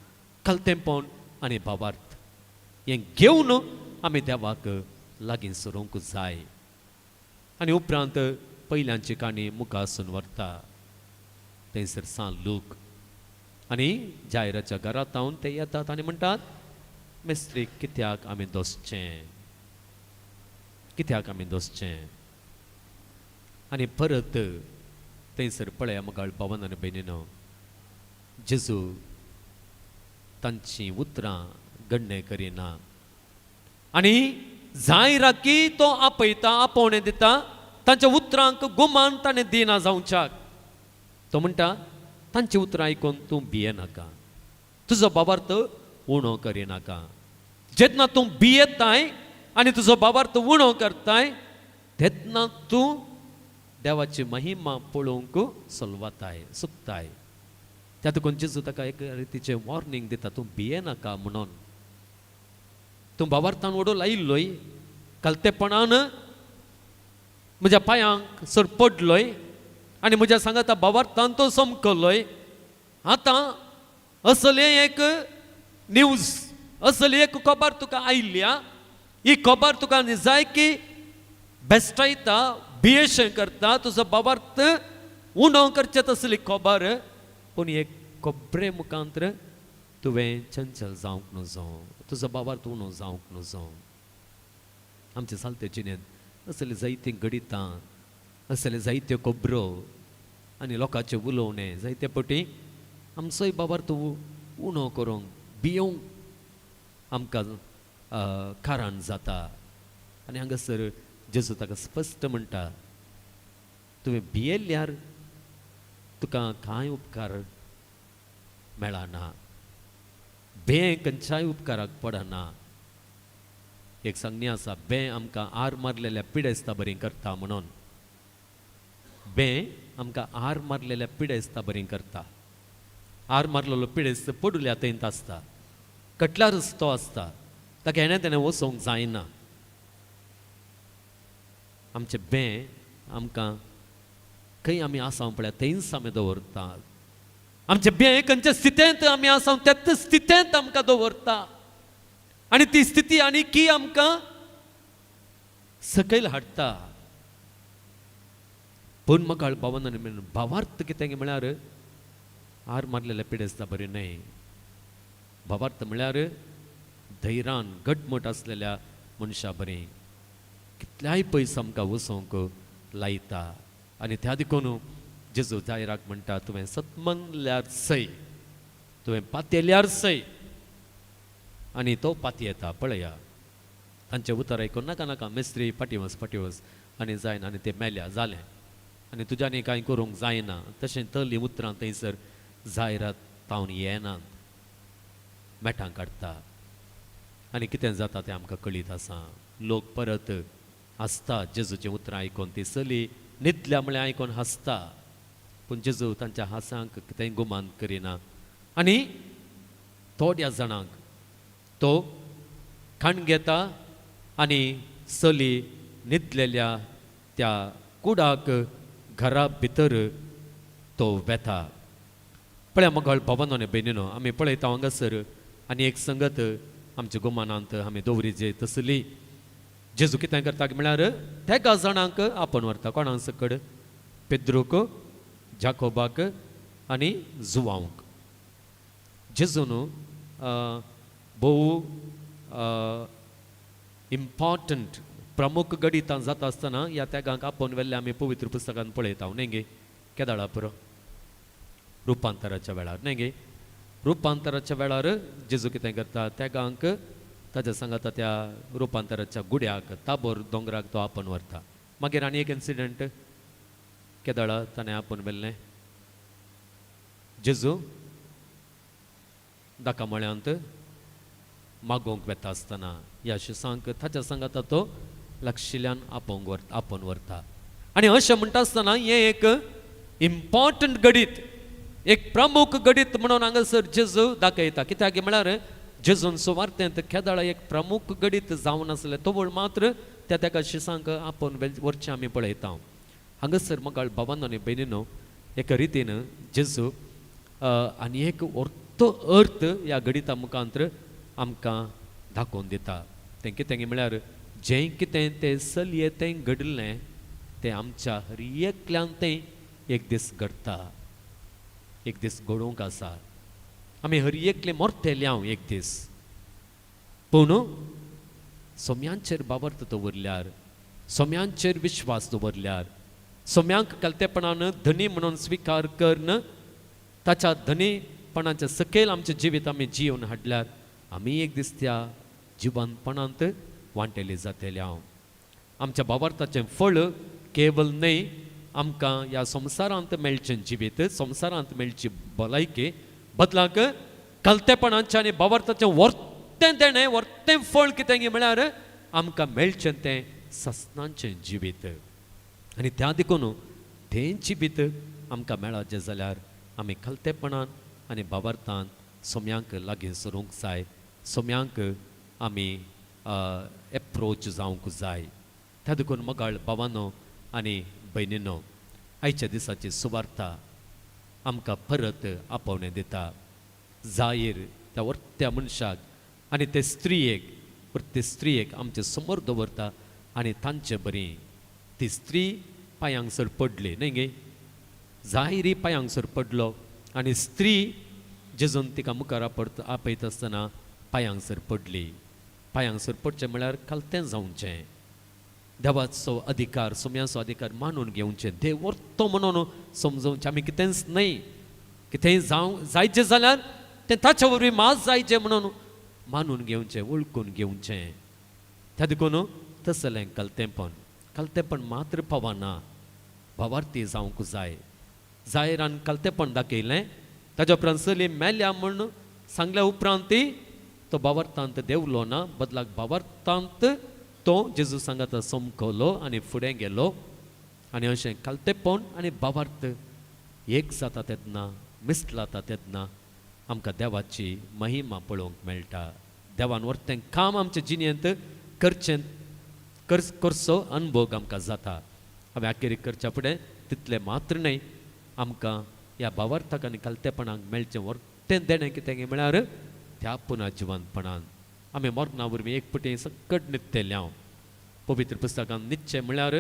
कलतेपण आनी भावार्थ हें घेवन आमी देवाक लागीं सरूंक जाय. आनी उपरांत पयल्यांची काणी मुखासून व्हरता. थंयसर सांग लोक आनी जायराच्या घरांत हांव ते येतात आनी म्हणटात, मेस्त्री कित्याक आमी दोसचें, कित्याक आमी दोसचें. आनी परत थंयसर पळया मुखार भावांनो आनी भयणींनो, जेजू तांची उतरां गण्य करिना आनी जायराकी तो आपयता, आपोवणें दिता. तांच्या उतरांक गुमान ताणें दिना जावच्याक. तो म्हणटा, तांची उतरां आयकून तूं भियेनाका, तुजो भावार्थ उणो करिनाका. जेन्ना तूं भियेताय आनी तुजो भावार्थ उणो करताय तेन्ना तूं देवाची महिमा पळोवंक सुलवाताय, सुकताय. त्या देखून जेजू ताका एक रितीचें वॉर्निंग दिता, तूं भियेनाका म्हणून. तूं भावार्थान ओडो लायिल्लोय, कलतेपणान म्हज्या पांयांक सर पडलोय आनी म्हज्या सांगाता भावार्थान तो समकलोय. आतां असलें एक न्यूज, असली एक खबर तुका आयिल्ल्या, ही खबर तुका जाय की बेश्टायता, भियेशें करता, तुजो भावार्थ उणो करचें तसली खबर. पूण एक खबरे मुखांतर तुवें चंचल जावंक नजो, तुजो भावार्थ उणो जावंक नजो. आमचे सालते जिणेंत असले जायतीं गणितां, असले जायत्यो खबरो आनी लोकांचे उलोवणें जायते फावटी आमचोय भावार्थ उणो करूंक, भियोंक आमकां कारण जाता. आनी हांगासर जेजू ताका स्पश्ट म्हणटा, तुवें भियेल्यार तुका कांय उपकार मेळना, भें खंयच्याय उपकाराक पडना. एक सांगणी आसा, भें आमकां आर मारलेल्या पिडेस्ता बरी करता म्हणून. भें आमकां आर मारलेल्या पिडेस्ता बरी करता. आर मारलेलो पिडेस्त पडुल्या थंयत आसता, कटल्यारच तो आसता, ताका हेणें तेणें वचोंक जायना. आमचें भें आमकां खंय आमी आसा पळय थंयच आमी दवरता. आमचें भें खंयच्या स्थितींत आमी आसा त्याच स्थितींत आमकां दवरता. आनी ती स्थिती आनी की आमकां सकयल हाडटा. पूण म्हाका भावांनो आनी भयणींनो, भावार्थ कितें म्हळ्यार आर मारलेल्या पिडेस्ता बरी न्हय. भावार्थ म्हळ्यार धैर्यान घटमूट आसलेल्या मनशा बरी, कितल्याय पयस आमकां वचोंक लायता. आनी त्या देखून जेजू जायराक म्हणटा, तुवें सतमनल्यार सय, तुवें पातयल्यार सय. आनी तो पातयेता पळया. तांचे उतर आयकून नाका नाका मिस्त्री फाटी वच आनी जायना आनी ते मेल्या जालें आनी तुज्यानी कांय करूंक जायना तशें तली उतरां थंयसर जायरात तावन येनात मेठां काडटा आनी कितें जाता तें आमकां कळीत आसा लोक परत हसता जेजूचें उतरां आयकून ती चली न्हिदल्या म्हळ्यार आयकून हसता पूण जेजू तांच्या हांसांक कितेंय गुमान करिना आनी थोड्या जाणांक तो खाण घेता आनी चली न्हिदलेल्या त्या कुडाक घरा भितर तो वेता पळय मोगाळ भावांनो भयणीनो आमी पळयता हांगासर आनी एक संगत आमच्या गुमानांत आमी दवरिजे तसली जेजू कितें करता म्हळ्यार त्या जाणांक आपोवन व्हरता कोणाक सकड पेद्रूक जाकोबाक आनी जुवांक जेजून भोव इम्पॉर्टंट प्रमुख गडितां जाता आसतना ह्या तेगांक आपोवन व्हेल्ले आमी पवित्र पुस्तकान पळयता न्ही गे केदाळा पुरो रुपांतराच्या वेळार न्ही गे रुपांतराच्या वेळार जेजू कितें करता तेगांक ताच्या सांगाता त्या रुपांतराच्या गुड्याक ताबोर दोंगराक तो आपोवन व्हरता मागीर आनी एक इन्सिडंट केदाळा ताणें आपोवन व्हेल्लें जेजू दाकामळ्यांत मागोवंक वेता आसतना ह्या शिसांक ताच्या सांगाता तो लागशिल्ल्यान आपोवन व्हरता आनी अशें म्हणटा आसतना हें एक इम्पॉर्टंट गडीत एक प्रमुख गडीत म्हणून हांगासर जेजू दाखयता कित्याक म्हळ्यार जेजून सुवार्थेंत केदाळा एक प्रमुख गडीत जावन आसलें तो मात्र त्या तेका शिसांक आपोवन व्हरचें आमी पळयता हांगासर म्हाका भावांनो आनी भयणीनो एका रितीन जेजू आनी एक व्हरतो अर्थ ह्या गडिता मुखांतर आमकां दाखोवन दिता तें कितें म्हळ्यार जें कितें तें चलयेंत घडलें तें आमच्या हर एकल्यान तें एक दीस घडटा एक दीस घडोवंक आसा आमी हर एकले मोरतेले हांव एक दीस पूण सोम्यांचेर बाबर्थ दवरल्यार सोम्यांचेर विश्वास दवरल्यार सोम्यांक कलतेपणान धनी म्हणून स्विकार करन ताच्या धनीपणाच्या सकयल आमचें जिवीत आमी जिवन हाडल्यार आमी एक दीस त्या जिवंतपणांत वांटेली जातले हांव आमच्या बाबर्थाचें फळ केवल न्हय आमकां ह्या संवसारांत मेळचें जिवीत संवसारांत मेळची भलायकी बदलाक कलतेपणाचें आनी बाबर्थाचें वर्तें देणें वर्तें फळ कितें म्हळ्यार आमकां मेळचें तें सस्नांचें जिवीत आनी त्या देखून तें जिवीत आमकां मेळाचें जाल्यार आमी कलतेपणान आनी बाबर्थान सोम्यांक लागीं सरूंक जाय सोम्यांक आमी एप्रोच जावंक जाय त्या देखून मोगाळ भावांनो आनी भयणीनो आयच्या दिसाची सुवार्ता आमकां परत आपोवणें दिता जायेर त्या वर्त्या मनशाक आनी ते स्त्रियेक आमचे समोर दवरता आनी तांचे बरी ती स्त्री पांयांसर पडली न्ही गे जायरी पांयांसर पडलो आनी स्त्री जेजून तिका मुखार आपयता आसतना पांयांसर पडली पांयांसर पडचें म्हळ्यार कलतें जावचें देवाचो अधिकार सोम्याचो अधिकार मानून घेवचें देव व्हरतो म्हणून समजोवचें आमी कितेंच न्हय कितेंय जायचें जाल्यार तें ताच्या वरवीं मात जायचें म्हणून मानून घेवचें वळखून घेवचें त्या देखून तसलें कलतेपण मात्र पावना भावार्थी जावंक जाय जायरान कलतेपण दाखयलें ताच्या उपरांत चली मेल्या म्हूण सांगल्या उपरांत तो भावार्थांत देवलो ना बदलाक भावार्थांत तो जेजू सांगाता समकलो आनी फुडें गेलो आनी अशें कलतेपण आनी भावार्थ एक जाता तेन्ना मिसलाता तेन्ना आमकां देवाची महिमा पळोवंक मेळटा देवान व्हरतें काम आमच्या जिणेंत करचो अनुभव आमकां जाता हांवें आखेरी करच्या फुडें तितलें मात्र न्हय आमकां ह्या भावार्थाक आनी कलतेपणाक मेळचें व्हरतें देणें कितें म्हळ्यार त्या पुना जिवंतपणान आमी मरणा वरवीं एक पुटी सकट न्हिदतेले हांव पवित्र पुस्तकान निश्चय म्हळ्यार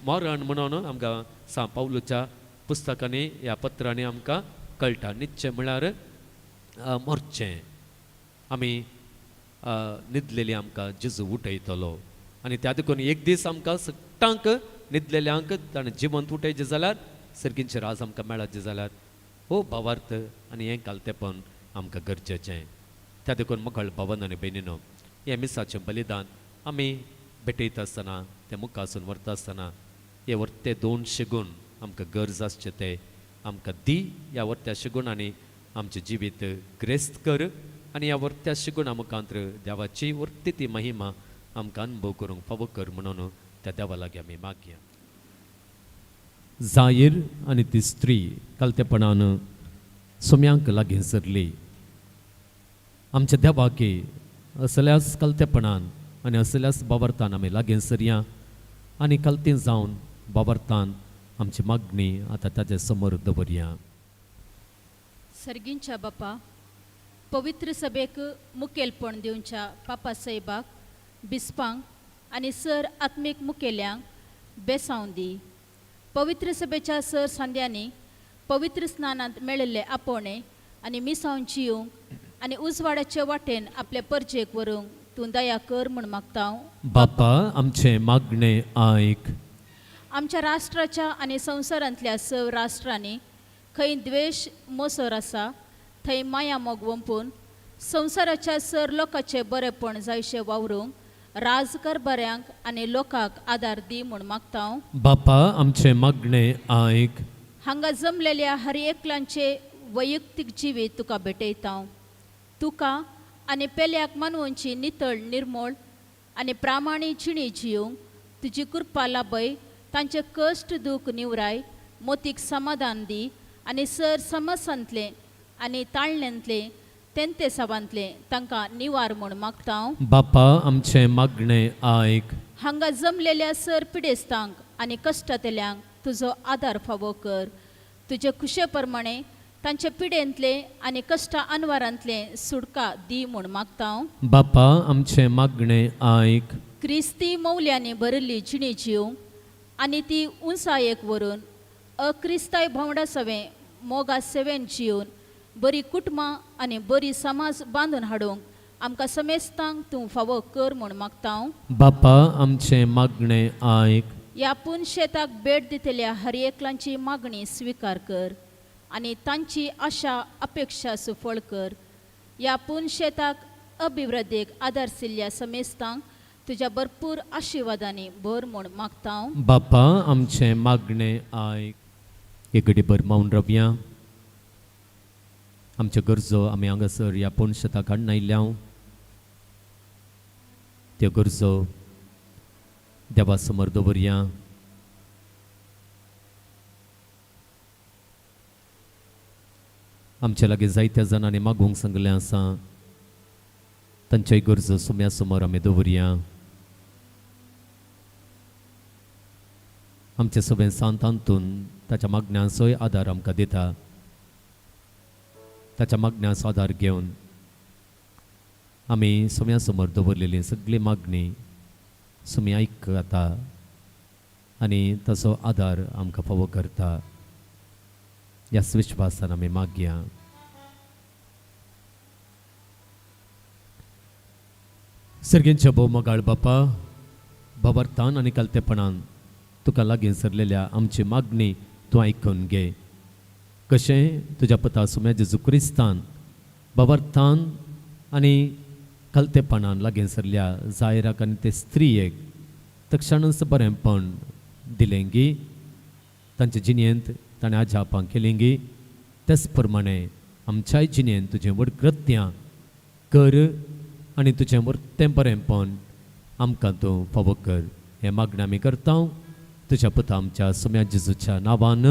मरण म्हणून आमकां सा पावलूच्या पुस्तकांनी ह्या पत्रांनी आमकां कळटा निश्चय म्हळ्यार मरचें आमी न्हिदलेली आमकां जेजू उठयतलो आनी त्या देखून एक दीस आमकां सट्टांक न्हिदलेल्यांक ताणें जिवंत उठयचें जाल्यार सर्गींचें राज आमकां मेळचें जाल्यार हो भावार्थ आनी हें कलतेपण आमकां गरजेचें त्या देखून मोकळ भावन आनी भयणीनो हे मिसाचें बलिदान आमी भेटयता आसतना ते मुखासून व्हरता आसतना हे वर्ते 200 गूण आमकां गरज आसचे ते आमकां दी ह्या वर्त्या शिगूणांनी आमचें जिवीत ग्रेस्त कर आनी ह्या वर्त्या शिगूणा मुखांतर देवाची वर्ती ती महिमा आमकां अनुभव करूंक फावो कर म्हणून त्या देवा लागीं आमी मागया. जायर आनी ती स्त्री कालतेपणान सुम्यांक लागीं सरली. आमच्या देवाकी असल्याच कालतेपणान आनी असल्याच बाबरतान आमी लागीं सरया आनी कालती जावन बाबरतान आमची मागणी आतां ताचे समोर दवरया. सर्गींच्या बापा, पवित्र सभेक मुखेलपण दिवच्या पापा साहेबाक, बिस्पांक आनी सर आत्मीक मुखेल्यांक बेसांव दी. पवित्र सभेच्या सर सांद्यांनी पवित्र स्नानांत मेळिल्ले आपोवणे आनी मिसांव जियूंक आनी उजवाडाचे वाटेन आपले परजेक व्हरूंक तूं दया कर म्हूण मागता हांव. बापा, आमचे मागणे आयक. आमच्या राष्ट्राच्या आनी संवसारांतल्या स राष्ट्रांनी खंय द्वेश मोसर आसा थंय माया मोग वंपून संवसाराच्या सर लोकांचे बरेपण जायशे वावरूंक राजकारभाऱ्यांक आनी लोकांक आदार दी म्हूण मागता हांव. बापा, आमचे मागणे आयक. हांगा जमलेल्या हर एकल्याचे वैयक्तीक जिवीत तुका भेटयता हांव. तुका आनी पेल्याक मानवांची नितळ निर्मळ आनी प्रामाणीक जिणी जियूंक तुजी कृपा लाभय. तांचे कश्ट दूख निवराय, मोतीक समाधान दी आनी सर समसांतले आनी ताळण्यांतले तेंते सावांतले तांकां निवार म्हूण मागता हांव. बापा, आमचे मागणे आयक. हांगा जमलेल्या सर पिडेस्तांक आनी कश्टांतल्यांक तुजो आदार फावो कर. तुजे खुशे प्रमाणे तांचे पिडेंतले आनी कश्टा अनवारांतले सुडका दी म्हूण मागता हांव. बापा, आमचे मागणे आयक. क्रिस्ती मौल्यांनी भरिल्ली जिणी जिवंक आनी ती उंचायेक व्हरून अक्रिस्ताय भोंवडा सवे मोगा सेवेन जिवन बरी कुटुंबां आनी बरी समाज बांदून हाडूंक आमकां समेस्तांक तूं फावो कर म्हूण मागता हांव. बापा, आमचे मागणे आयक. ह्या पूण शेताक भेट दितल्या हर एकल्याची मागणी स्विकार कर आनी तांची आशा अपेक्षा सुफळ कर. ह्या पूण शेताक अभिवृद्धीक आदारशिल्ल्या समेस्तांक तुज्या भरपूर आशिर्वादांनी भर म्हूण मागता हांव. बापा, आमचे मागणे आयक. एक घडीभर मौन रावया. आमच्यो गरजो आमी हांगासर ह्या पूण शेताक हाडून आयल्या. त्यो गरजो देवा समोर दवरया. आमचे लागीं जायत्या जाणांनी मागूंक सांगलें आसा. तांच्योय गरजो सुम्या समोर आमी दवरया. आमचे सगळे सांतांतून ताच्या मागण्यांचोय आदार आमकां दिता. ताच्या मागण्यांचो आदार घेवन आमी सुम्या समोर दवरलेली सगळी मागणी सुमी आयकता आनी ताचो आदार आमकां फावो करता. ह्या विश्वासान आमी मागया. सर्गेंच्या भोवमोगाळ बापा, बाबरतान आनी कालतेपणान तुका लागीं सरलेल्या आमची मागणी तूं आयकून घे. कशें तुज्या पुता सुम्या जेजू क्रिस्तान बाबरतान आनी कालतेपणान लागीं सरल्या जायराक आनी ते स्त्रियेक तक्षणच बरेंपण दिलें गी. तांचे जिणेंत ताणें आजापां केलीं गी. तेच प्रमाणे आमच्याय जिणेंत तुजें व्हड कृत्यां कर आनी तुजें व्हडतें बरेंपण आमकां तूं फावो कर. हें मागणें आमी करता तुज्या पुता आमच्या सुम्या जेजूच्या नांवान.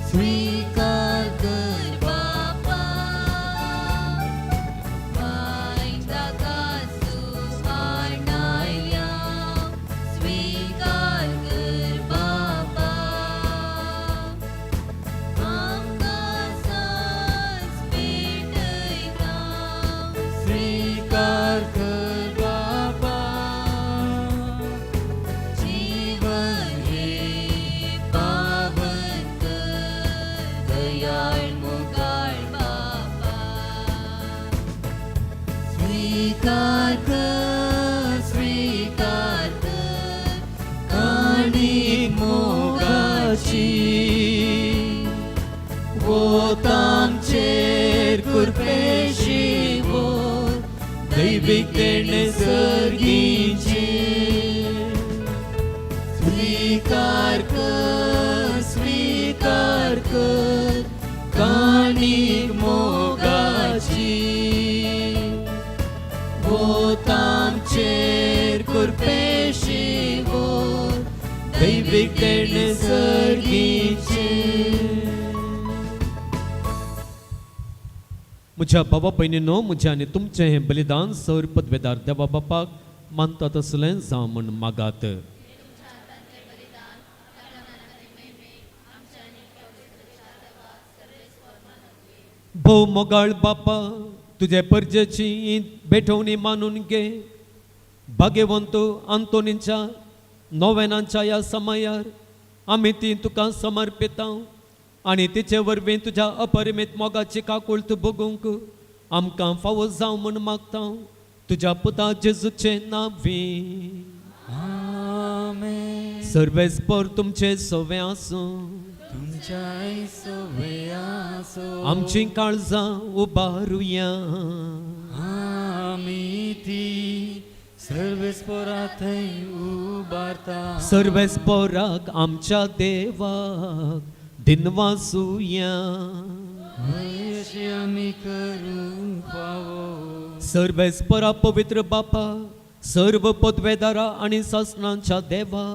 स्वीकार कर वोत आमचेर कुरपेशी वोत दैविक देणे सर्गीचे स्वीकार कर काणीक मोगाची वोत आमचेर कुरपेशी वोत दैविक देणे सर्गीचे म्हज्या भावा भयणीनो म्हजें आनी तुमचें हें बलिदान सर पदवेदार देवा बापाक मानता तसलें जावं म्हण मागात. भोव मोगाळ बापा तुजे परजेची भेटवणी मानून घे. भाग्यवंत आंतोनीच्या नोवेनांच्या ह्या समयार आमी ती तुका समर्पिता आनी तिचे वरवीं तुज्या अपरिमीत मोगाची काकुळत बगूंक आमकां फावो जावं म्हण मागता तुज्या पुता जेजूचे नांवी. आमेन. सर्वेस्पर तुमचे सवे आसूं तुमच्या सवे आसो आमची काळजां उबारुया. आमी ती सर्वेस्परा थंय उबारता. सर्वेस्पराक आमच्या देवाक दिनवासुया. अशी आमी करूंक फावो. सर्वेस्परा पवित्र बापा सर्व पदवेदारा आनी सासणांच्या देवा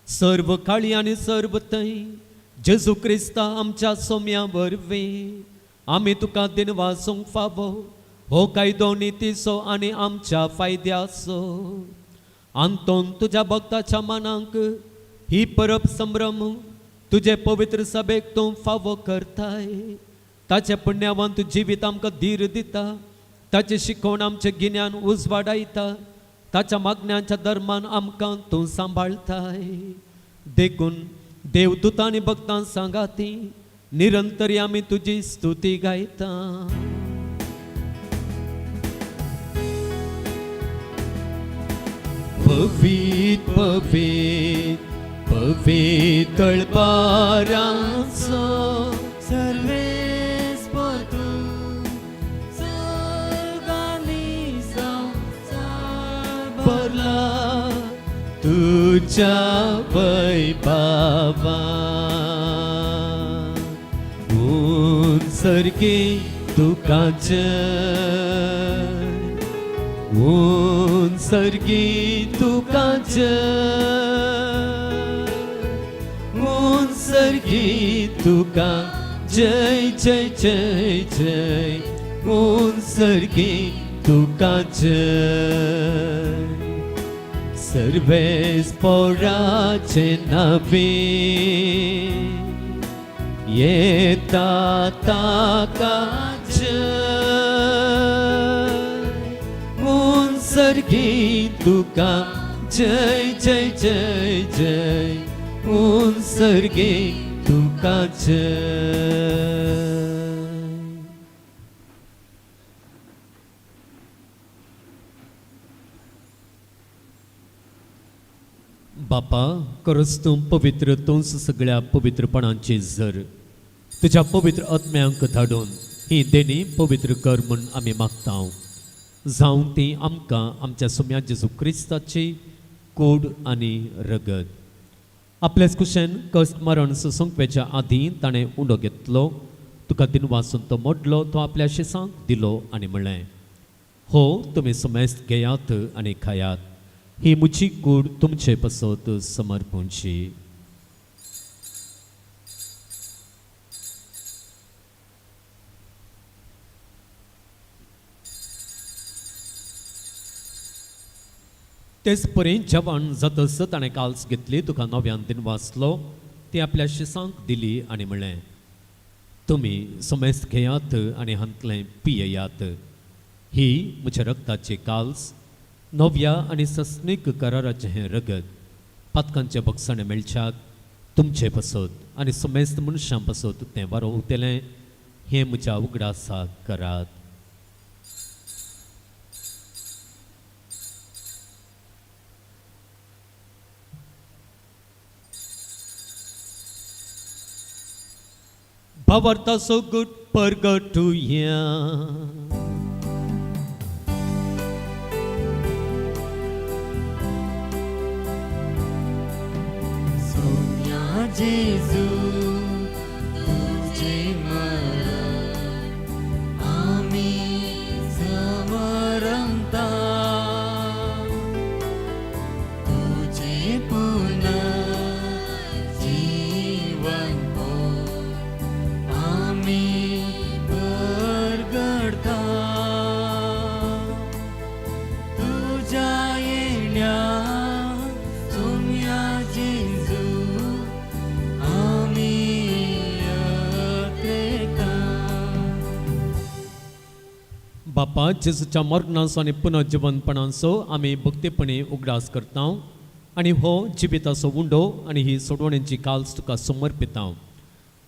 सर्व काळी आनी सर्व थंय जेजू क्रिस्ता आमच्या सोम्या वरवीं आमी तुका दिनवासूंक फावो हो कायदो नितीचो आनी आमच्या फायद्याचो. आंतोन तुज्या भक्ताच्या मनांक ही परब संभ्रम तुझे पवित्र सभेक तूं फावो करताय. ताचे पुण्यवंत जिवीत आमकां धीर दिता. ताचे शिकोवण आमचे गिन्यान उजवाडायता. ताच्या मागण्यांच्या दरम्यान आमकां तूं सांबाळताय. देखून देवदूतां आनी भक्तां सांगाती निरंतरी आमी तुजी स्तुती गायता. पवित पवित पवित्र दळबारांचो सर्वेस्पर तूं सर्गांनी संवसार भरला तुझ्या वैभवा. सर्गी तुका जय सर्गी तुका जय सर्गी तुका जय जय जय जय सर्गी तुका जय. सर्वेस्पराचे नावे येता ताका जय सर्गी तुका जय जय जय जय सर्गी तुका जय. बापा खरंच तूं पवित्र तूंच सगळ्या पवित्रपणांची झर. तुज्या पवित्र आत्म्यांक धाडून ही देणी पवित्र कर म्हूण आमी मागता. जावं ती आमकां आमच्या सुम्या जेजू क्रिस्ताची कूड आनी रगत. आपल्याच कुशेन कश्ट मरण सुसंकवेच्या आदीं ताणें उंडो घेतलो. तुका दिनवासून तो मोडलो. तो आपल्या शिसांक दिलो आनी म्हणलें हो तुमी सुमेस्त घेयात आनी खायात. ही मुची कूड तुमचे पसत समर्पूंची. तेच परेन जेवण जातस ताणें काल्स घेतली. तुका नव्यान दिन वाचलो. ती आपल्या शिसांक दिली आनी म्हणलें तुमी सुमेस्त घेयात आनी हांतलें पियेयात. ही म्हज्या रक्ताची काल्स नव्या आनी सस्नीक कराराचें हें रगत पातकांचे बक्षणे मेळच्याक तुमचे पसत आनी सुमेस्त मनशां पसत तें वारो उतेलें. हें म्हज्या उगडासाक करात. भावार्था सोगूट परगटुया. सोन्या जेजू तुझे मरण आम्ही समरमता तुझे पुन्हा जीवन हो आम्ही परगडता तुझ्या येण्या सोन्या जेजू आम्ही येता. बापा जेजूच्या मरणाचो आनी पुनर्जीवनपणाचो आमी भक्तीपणे उगडास करता आनी हो जिविताचो उंडो आनी ही सोडवण्यांची काल्स तुका समर्पिता.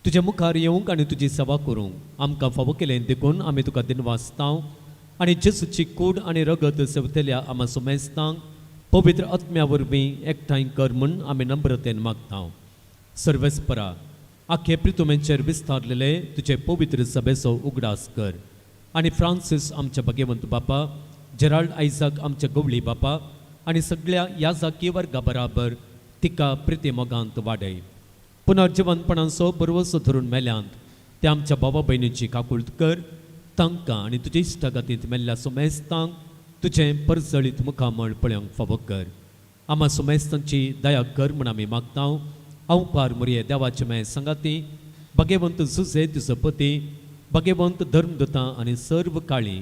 तुज्या मुखार येवंक आनी तुजी सेवा करूंक आमकां फावो केलें देखून आमी तुका दिनवासता आनी जेजूची कूड आनी रगत सेवतल्या आम्हा सुमेस्तांक पवित्र आत्म्या वरवीं एकठांय कर म्हूण आमी नम्रतेन मागता. सर्वेस्परा आख्खे प्रितुमेंचेर विस्तारलेले तुजे पवित्र सभेचो उगडास कर आनी फ्रांसीस आमच्या भगवंत बापा, जेराल्ड आयजाक आमच्या गवळी बापा आनी सगळ्या याजाकी वर्गा बराबर तिका प्रिती मोगांत वाडय. पुनर्जीवनपणाचो बरवसो धरून मेल्यांत त्या आमच्या भावा भयणीची काकुळट कर. तांकां आनी तुजे इश्टागतींत मेल्ल्या सुमेस्तांक तुजें परजळीत मुखामळ पळोवंक फावो कर. आम्हा सुमेस्तांची दया कर म्हूण आमी मागता. अवकार मुरये देवाचे मे संगाती भगवंत झुजे तुजो पती, भगवंत धर्मदूतां आनी सर्व काळी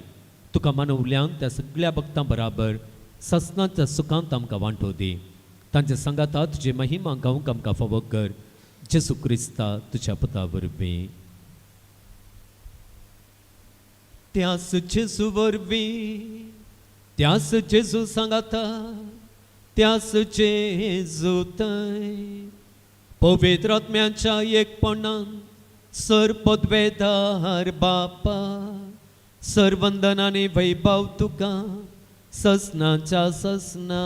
तुका मानवल्यान त्या सगळ्या भक्तां बराबर ससनाच्या सुखांत आमकां वांटो दी. तांच्या संगाता तुजी महिमा गावंक आमकां फावो कर. जेजू क्रिस्ता तुज्या पुता वरवीं. त्यास जेजू वरवीं, त्यास जेजू सांगाता, त्यास जेजू थंय पवित्र आत्म्याच्या एकपणान सर पदवेदार बापा, सरवंदन आनी वैभव तुका ससनाच्या ससना.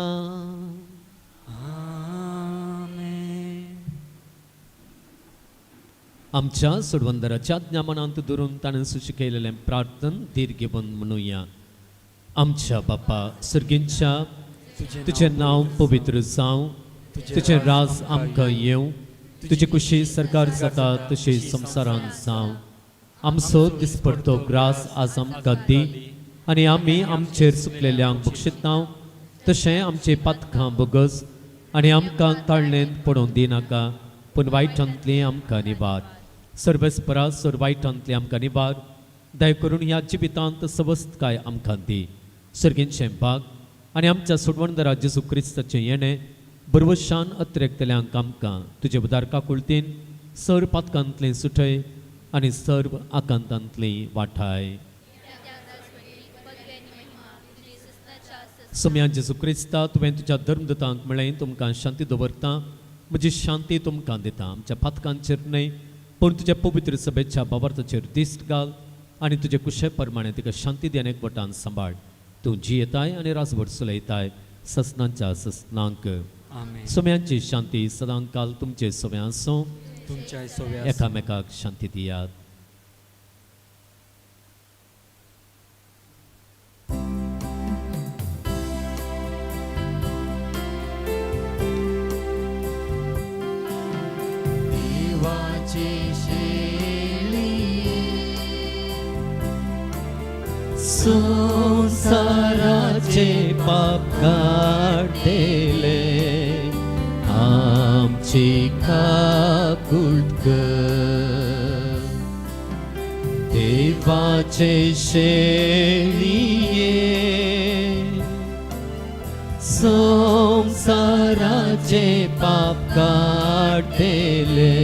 आमच्या सोडवंदराच्या आज्ञा मनांत धरून ताणें सुशी केलेलें प्रार्थन धीर घेवन म्हणुया. आमच्या बापा सर्गींच्या तुजें नांव पवित्र जावं, तुजें राज आमकां येवं, तुजी कुशी सरकार जाता तशी संवसारांत जावं. आमचो दिसपडतो ग्रास आज आमकां दी आनी आमी आमचेर चुकलेल्यांक बक्षिता तशें आमचे पातकां बोगस आनी आमकां ताळणेंत पडोवन दिनाका, पूण वायटांतली आमकां निवार. सर्वेस्परा सर वायटांतली आमकां निवार. दय करून ह्या जिवितांत सवस्तकाय आमकां दी. सर्गींचें भाग आनी आमच्या सोडवणदारा जेजू क्रिस्ताचें येणें बरवशान अत्रेकतल्यांक आमकां तुजे उदार काकुळतीन सर पातकांतलें सुटय आनी सर्व आकांतांतली वाठाय. सोम्या जेजू क्रिस्ता तुवें तुज्या धर्मदूतांक म्हळें तुमकां शांती दवरता, म्हजी शांती तुमकां दिता. आमच्या पातकांचेर न्हय पूण तुज्या पवित्र सभेच्या भावार्थाचेर दिश्ट घाल आनी तुजे कुशे प्रमाणे तिका शांती दी अनेक वटान सांबाळ. तूं जियेताय आनी रासभर सुलयताय ससनांच्या ससनांक. आमेन. सोम्यांची शांती सदां काल तुमचे सोव्या आसूं. तुमच्या सोव्या एकामेकाक शांती दियात. देवाचे शेळी संसाराचे पाप काढले आमची काकुळट कर. देवाचे शेळिये संसाराचे पाप काढले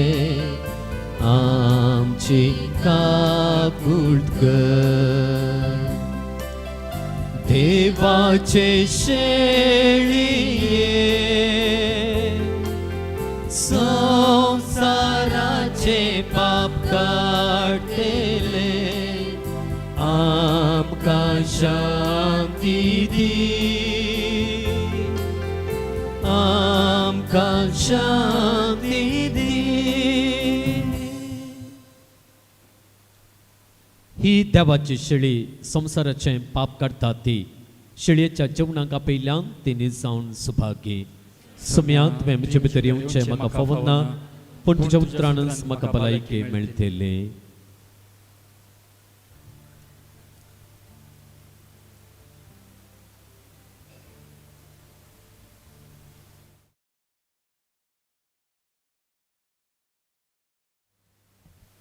आमची काकुळट कर. देवाचे शेळिये संसाराचे पाप काढले आमकां शांती दी. आमकां शांती दी. ही देवाची शेळी संवसाराचें पाप काडटा ती शेळयेच्या जेवणाक पयल्यान तिनी जावन सुभागी सुम्यांत तुवें म्हजे भितर येवचें म्हाका फावत ना पूण तुज्या उतरानच म्हाका भलायकी मेळटली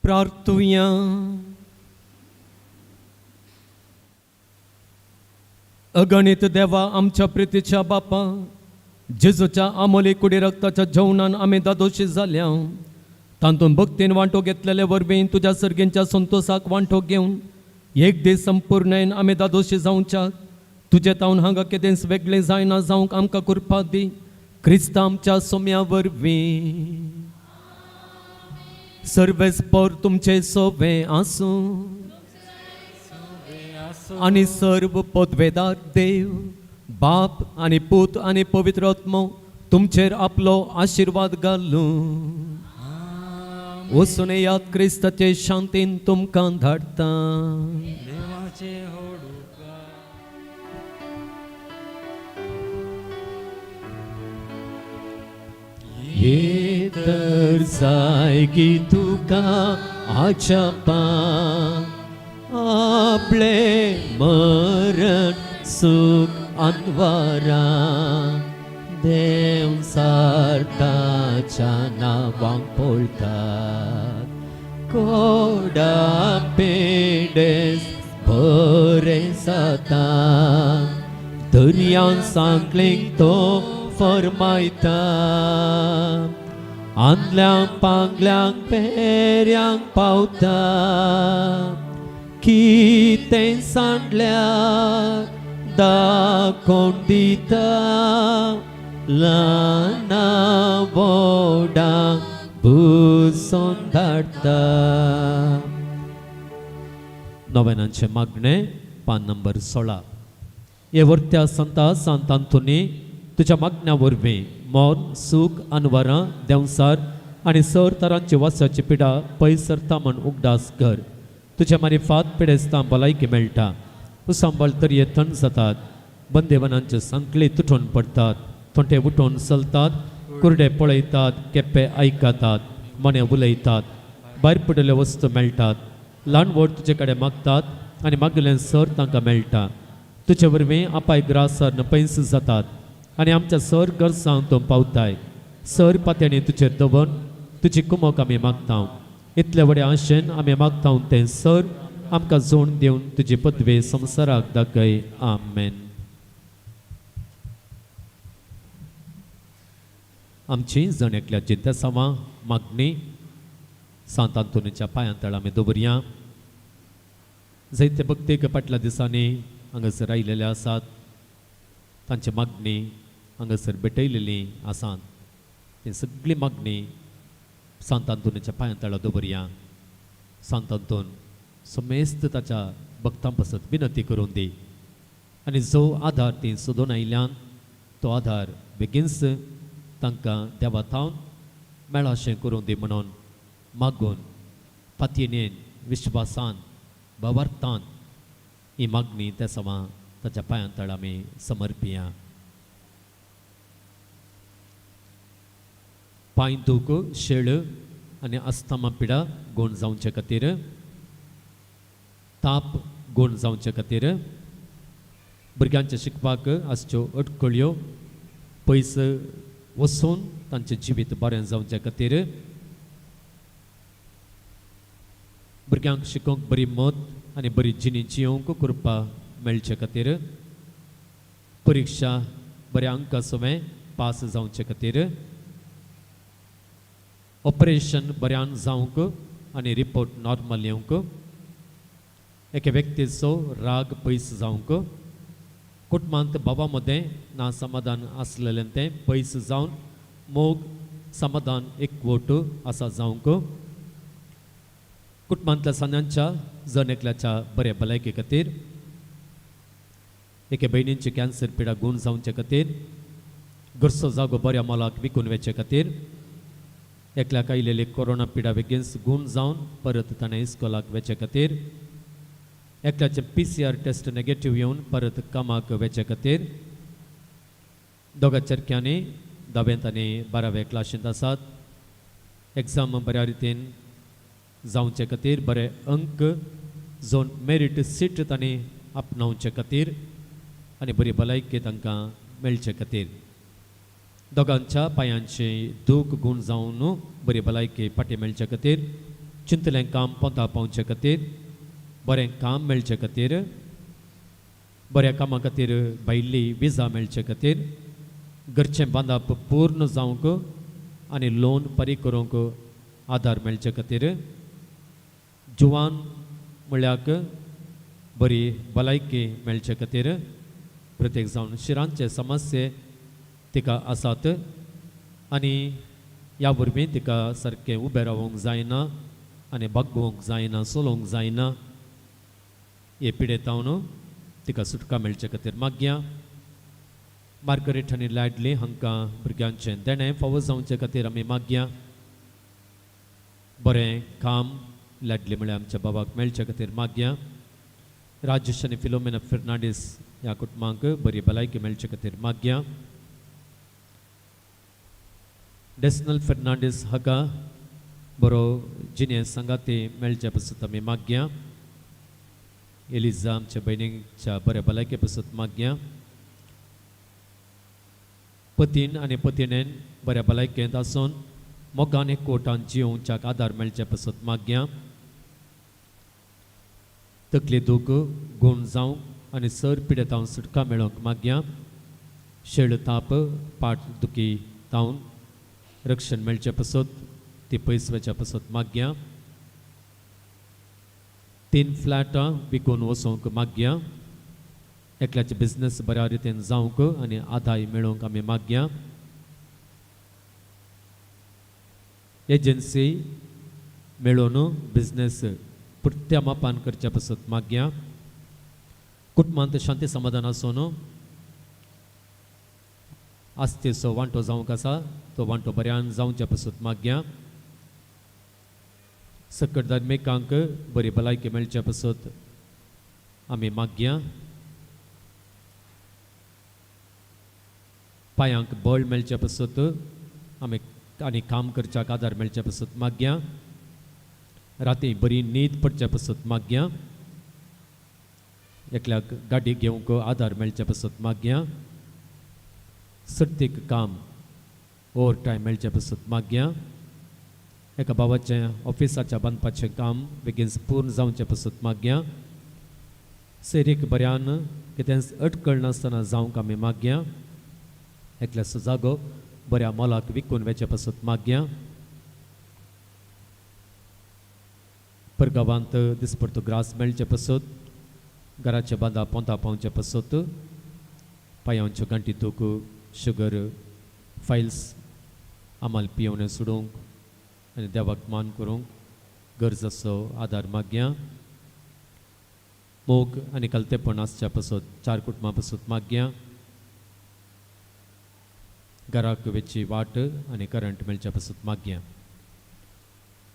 प्रार्थुया अगणित देवा आमच्या प्रितीच्या बापा जेजूच्या आमोली कुडी रक्ताच्या जेवणान आमी दादोशी जाल्या तातूंत भक्तीन वांटो घेतलेले वरवीं तुज्या सर्गींच्या संतोषाक वांटो घेवन एक दीस संपूर्णयन आमी दादोशी जावच्या तुजे तावन हांगा केदेंच वेगळें जायना जावंक आमकां कृपा दी क्रिस्ता आमच्या सोम्या वरवीं सर्वेस्पर तुमचे सोवे आसूं आणि सर्व पदवेदार देव बाप आणि पूत आणि पवित्र आत्मो तुमचेर आपलो आशीर्वाद घालूं वचून याद क्रिस्ताचे शांतीन तुमकां धाडटा देवाचे होडुका ये तर जायगी तुका आचापा आपले मरण सुख अन्वारा देव सारताच्या नावांक पळतात कोडा पेडेस बरे जाता दर्यान सांगलेंक तो फरमायता आदल्यांक पांगल्यांक पेऱ्यांक पावता कितें सांडल्यार दाखोवन दिता ल्हाना व्हडांक बुजोवन धाडटा नोवेनांचे मागणे पान नंबर 16 हे वर्त्या संता सांत आंतोनी तुज्या मागण्या वरवीं मोन सूख अनवरां देंवसार आनी सर तरांची वासाची पिडा पयस सरता म्हण उगडास कर तुज्या मारिफात पिडेस्तां भलायकी मेळटा उसांबळ तरये थंड जातात बंदेवनांचे सांकळे तुटून पडतात थोंटे उठून चलतात कुर्डे पळयतात केप्पे आयकतात मने उलयतात भायर पडिल्ले वस्तू मेळटात ल्हान व्हड तुजे कडेन मागतात आनी मागिल्लें सर तांकां मेळटा तुजे वरवीं आपाय ग्रासार पयस जातात आनी आमच्या सर गरजांक तूं पावताय सर पात्यांनी तुजेर दवन तुजी कुमोक आमी मागता इतले व्हडे आशेन आमी मागता तें सर आमकां जोड दिवन तुजी पदवे संवसाराक दाखय आमेन आमची जण एकल्याची देसांवां मागणी सांत आंतोनीच्या पांयां तळ आमी दवरया जायते भक्तेक फाटल्या दिसांनी हांगासर आयिल्ले आसात तांची मागणी हांगासर भेटयलेली आसात ती सगळी मागणी सांत आंतोनीच्या पांयां तळा दवरया सांत आंतोन समेस्त ताच्या भक्तां पासत विनंती करून दी आनी जो आधार ती सोदून आयल्यान तो आधार बेगीनच तांकां देवा थावन मेळा अशें करून दी म्हणून मागून फातयेन विश्वासान भावार्थान ही मागणी त्या सवां ताच्या पांयां तळ आमी समर्पिया पांय दूख शेळ आनी अस्थमा पिडा गोण जावचे खातीर ताप गोण जावचे खातीर भुरग्यांच्या शिकपाक आसच्यो अडखळ्यो पयस वचून तांचें जिवीत बरें जावचे खातीर भुरग्यांक शिकोवंक बरी मत आनी बरी जिणी जियोवंक कृपा मेळचे खातीर परीक्षा बऱ्या अंका सवें पास जावचे खातीर ऑपरेशन बऱ्यान जावंक आनी रिपोर्ट नॉर्मल येवंक एके व्यक्तीचो राग पयस जावंक कुटुंबांत बाबा मदें ना समाधान आसलेलें तें पयस जावन मोग समाधान एकवट आसा जावंक कुटुंबांतल्या सान्यांच्या जण एकल्याच्या बरे भलायके खातीर एके भयणींची कॅन्सर पिडा गूण जावचे खातीर घरचो जागो बऱ्या मोलाक विकून वेचे खातीर एकल्याक आयिल्ली कोरोना पिडा बेगीन गूण जावन परत ताणें इस्कॉलाक वेचे खातीर एकल्याचें PCR टेस्ट नेगेटिव्ह येवन परत कामाक वेचे खातीर दोगा चरक्यांनी 10वेंत आनी 12वे क्लासींत आसात. एग्जाम बऱ्या रितीन जावचे खातीर बरे अंक जोन मेरीट सीट तांणी आपणावचे खातीर आनी बरी भलायकी तांकां मेळचे खातीर दोगांच्या पांयांची दूख गूण जावन बरी भलायकी फाटी मेळचे खातीर चिंतलें काम पोंता पावचे खातीर बरें काम मेळचे खातीर बऱ्या कामा खातीर भायली विजा मेळचे खातीर घरचें बांदप पूर्ण जावंक आनी लोन फारीक करूंक आदार मेळचे खातीर जुवान म्हळ्याक बरी भलायकी मेळचे खातीर प्रत्येक जावन शिरांचे समस्ये तिका आसात आनी ह्या वरवीं तिका सारकें उबें रावूंक जायना आनी बागोवंक जायना चलोवंक जायना हे पिडेतावन तिका सुटका मेळचे खातीर मागया. मार्गरेट आनी लॅडली हांकां भुरग्यांचें देणें फावो जावचे खातीर आमी मागया. बरें काम लॅडली म्हळ्यार आमच्या बाबाक मेळचे खातीर मागया. राजेश आनी फिलोमेना फेर्नांडीस ह्या कुटुंबांक बरी भलायकी मेळचे खातीर मागया. डेस्नल फेर्नांडीस हाका बरो जिने संगाती मेळचे पासून आमी मागया. एलिझा आमच्या भयणीच्या बऱ्या भलायके पासून मागया. पतीन आनी पत्नीन बऱ्या भलायकेंत आसून मोगान एक कोटान जियोवच्याक आदार मेळचे पासून मागया. तकली दूख गूण जावंक आनी सर पिडेतावन सुटका मेळोवंक मागया. शेळ ताप पाट दुखी तावन रक्षण मेळचे पासून ती पयस वचे पासून मागया. 3 फ्लॅटां विकून वचोवंक मागया. एकल्याचे बिझनेस बऱ्या रितीन जावंक आनी आदाय मेळोवंक आमी मागया. एजन्सी मेळोवन बिझनेस पुर्त्या मापान करचे पासून मागया. कुटुंबांत शांती समाधान आसून आस्तेचो वांटो जावंक आसा तो वांटो बऱ्यान जावचे पासून मागया. सकट धर्मिकांक बरी भलायकी मेळचे पासून आमी मागया. पांयांक बळ मेळचे पासून आमी आनी काम करच्याक आदार मेळचे पासून मागया. राती बरी न्हीद पडचे पासून मागया. एकल्याक गाडी घेवंक आदार मेळचे पासून मागया. सर्तीक काम ओवर टायम मेळचे पासून मागया. एका बाबाचें ऑफिसाच्या बांदपाचें काम बेगीन पूर्ण जावचें पासून मागया. सैरीक बऱ्यान कितें अटकळ नासतना जावंक आमी मागया. एकल्याचो जागो बऱ्या मोलाक विकून वेचे पासून मागया. परगांवांत दिसपडतो ग्रास मेळचे पासून घराचे बांदा पोंता पावचे पासून पांयांच्यो गांठी दूख शुगर फायल्स आमाल पियोवन सोडूंक आनी देवाक मान करूंक गरजेचो आदार मागया. मोग आनी कलतेपण आसच्या पासून 4 कुटुंबां पासून मागया. घराक वेची वाट आनी करंट मेळच्या पासून मागया.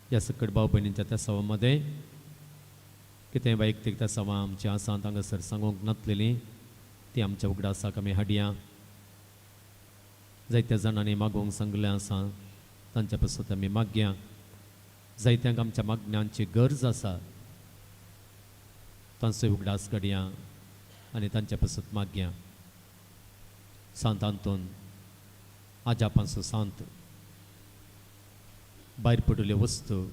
ह्या सकट भाव भयणींच्या त्या सवां कितें वैयक्तीक त्या सवां आमची आसात हांगासर सांगूंक नासलेलीं ती आमच्या उगडासाक आमी हाडया. जायत्या जाणांनी मागोवंक सांगलें आसा तांच्या पासून आमी मागया. जायत्यांक आमच्या मागण्यांची गरज आसा तांचोय उगडास काडया आनी तांच्या पासून मागया. सांतांतून आजापांचो सांत भायर पडिल्ल्यो वस्तू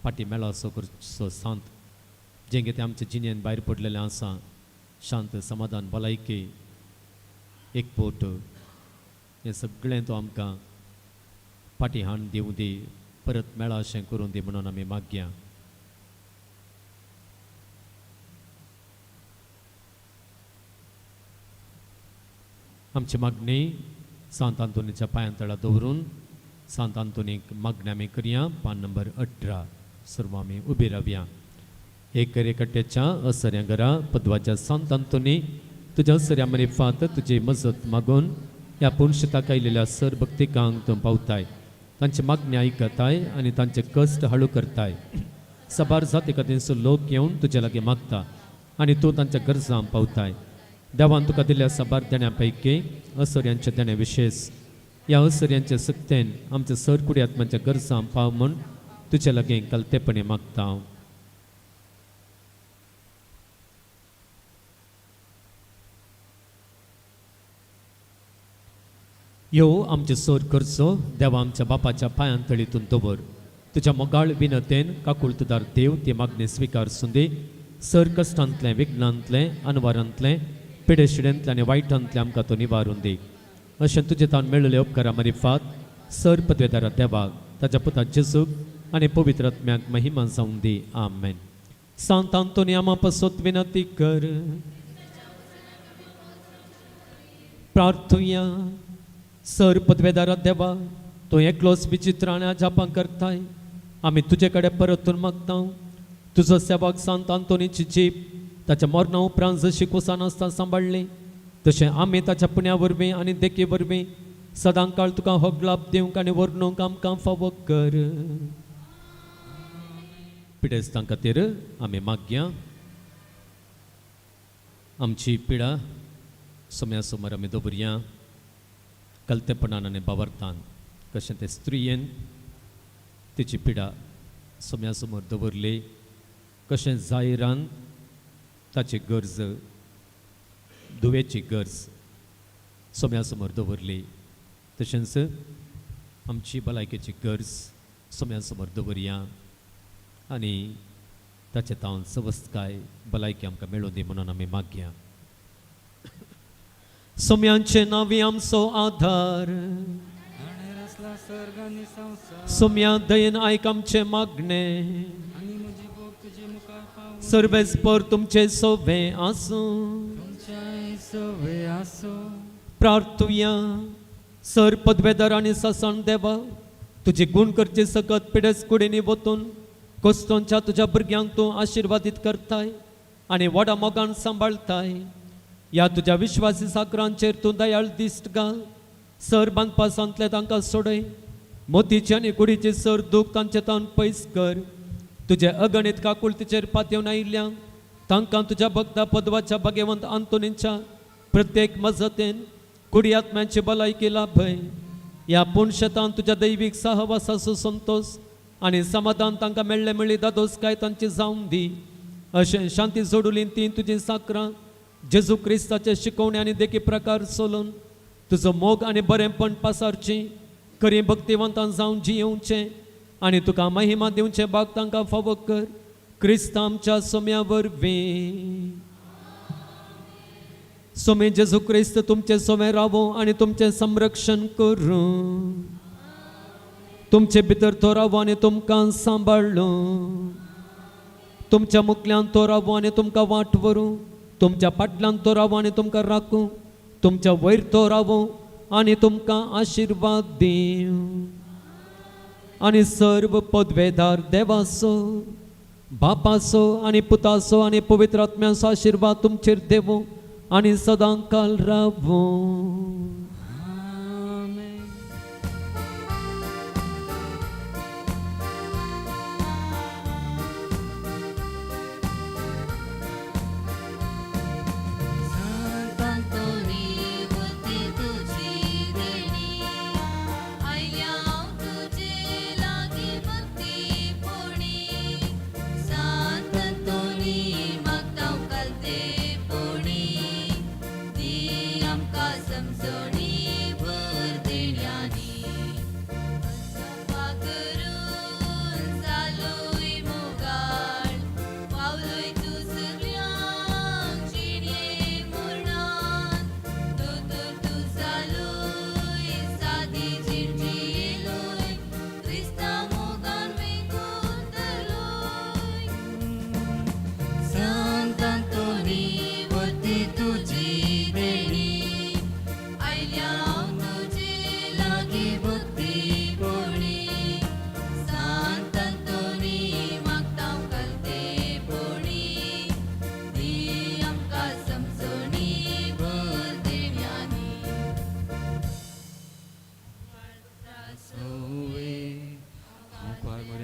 फाटी मेळो असो करचो सांत जें कितें आमच्या जिणेन भायर पडलेलें आसा शांत समाधान भलायकी एकपोट हें सगळें तो आमकां फाटी हाण दिवं दी परत मेळा अशें करून दी म्हणून आमी मागया. आमची मागणी सांत आंतोनीच्या पांयांतळा दवरून सांत आंतोनीक मागणी आमी करया. पान नंबर 18 सर्व आमी उबी रावया. एक कट्ट्याच्या असऱ्या घरा पदवाच्या सांत आंतोनी तुज्या असऱ्या मरिफात तुजी मजत मागून ह्या पुणशताक आयिल्ल्या सर भक्तिकांक तूं पावताय. तांची मागणी आयकताय आनी तांचे कश्ट हळू करताय. सबार जाती खातीरचो लोक येवन तुजे लागीं मागता. आणि तूं तांच्या गरजां पावताय. देवान तुका दिल्ल्या साबार देण्यापैकी असर्यांचे देणे विशेष. ह्या असर्यांचे सक्तेन आमच्या सरकुडी आत्म्यांच्या गरजां पाव म्हूण तुजे लागीं कलतेपणी मागता हांव. ह्यो आमचे सर करचो देवा आमच्या बापाच्या पांयां तळीतून दवर. तुज्या मोगाळ विनतेन काकुळतदार देव ती मागणी स्विकार सुंदी सर कश्टांतले विघ्नांतले अनवारांतले पिडेशिडेंतले आनी वायटांतले आमकां तो निवारून दी. अशें तुजे तान मेळिल्ले उपकारा मरिफात सर पदवेदारा देवाक ताच्या पुता जेजूक आनी पवित्र आत्म्याक महिमा जावं दी. आमेन. सांत आंतोनियामा पासत विनंती कर. प्रार्थुया. सर पदवेदारा देवा तूं एकलोच विचित्र आनी अजापां करताय. आमी तुजे कडेन परतून मागता. तुजो सेवक सांत आंतोनीची जीप ताच्या मरणा उपरांत जशी कुसान आसता सांबाळ्ळी तशें आमी ताच्या पुण्या वरवीं आनी देखे वरवीं सदां काळ तुका होगलाप दिवंक आनी वर्णूंक आमकां फावो कर. पिडेस्तां खातीर आमी मागया. आमची पिडा सोम्या समोर आमी दवरया. कलतेपणान आनी बावर्तान कशें ते स्त्रियेन तिची पिडा सोम्या समोर दवरली. कशें जायरान ताची गरज दुवेची गरज सोम्या समोर दवरली तशेंच आमची भलायकेची गरज सोम्या समोर दवरया आनी ताचे तावन सवस्तकाय भलायकी आमकां मेळूं दी म्हणून आमी मागया. सोम्यांचे नावी आमचो आधार. आणि रचला सर्ग आणि संसार. सोम्या दयेन आयक आमचे मागणे. आणि म्हजी भोग तुजे मुखार पावूं. सर्वेच पर तुमचे सोवे आसूं. तुमच्या सवे आसो. प्रार्थुया. सर पदवेदार आनी सासण देवा तुजी गुण करचे सकत पिडेस कुडींनी वतून कोस्तोंच्या तुज्या भुरग्यांक तूं आशिर्वादीत करताय आनी व्हडा मोगान सांबाळताय. ह्या तुज्या विश्वासी साकरांचेर तूं दयाळ दिश्ट घाल. सर बांदपा सांतले तांकां सोडय. मोतीची आनी कुडीची सर दूख तांचे तावन पयस कर. तुजे अगणित काकुळतीचेर पातयेवन आयिल्ल्यांक तांकां तुज्या भक्ता पदवाच्या भाग्यवंत आंतोनीच्या प्रत्येक मजतेन कुडी आत्म्यांची भलायकी लाभय. ह्या पुणशेतान तुज्या दैवीक सहवासाचो संतोष आनी समाधान तांकां मेळ्ळे मेळ्ळी दादोसकाय तांची जावं दी. अशें शांती जोडुली ती तुजी साकरां जेजू क्रिस्ताचे शिकवणे आनी देखी प्रकार चलून तुजो मोग आनी बरेंपण पासारची खरी भक्तिवंतां जावन जियेवचें आनी तुका महिमा दिवचे भाग तांकां फावो कर. क्रिस्त आमच्या सोम्या वरवीं. सोमे जेजू क्रिस्त तुमचे सोमे रावो आनी तुमचे संरक्षण करूं. तुमचे भितर तो रावो आनी तुमकां सांबाळ्ळो. तुमच्या मुखल्यान तो रावो आनी तुमकां वाट व्हरूं. तुमच्या फाटल्यान तो रावो आनी तुमकां राखूं. तुमच्या वयर तो रावो आनी तुमकां आशिर्वाद दिवं. आनी सर्व पदवेदार देवाचो बापाचो आनी पुताचो आनी पवित्र आत्म्याचो आशिर्वाद तुमचेर देवो आनी सदां काल रावो.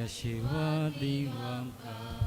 आशीर्वाद दिवं आमकां.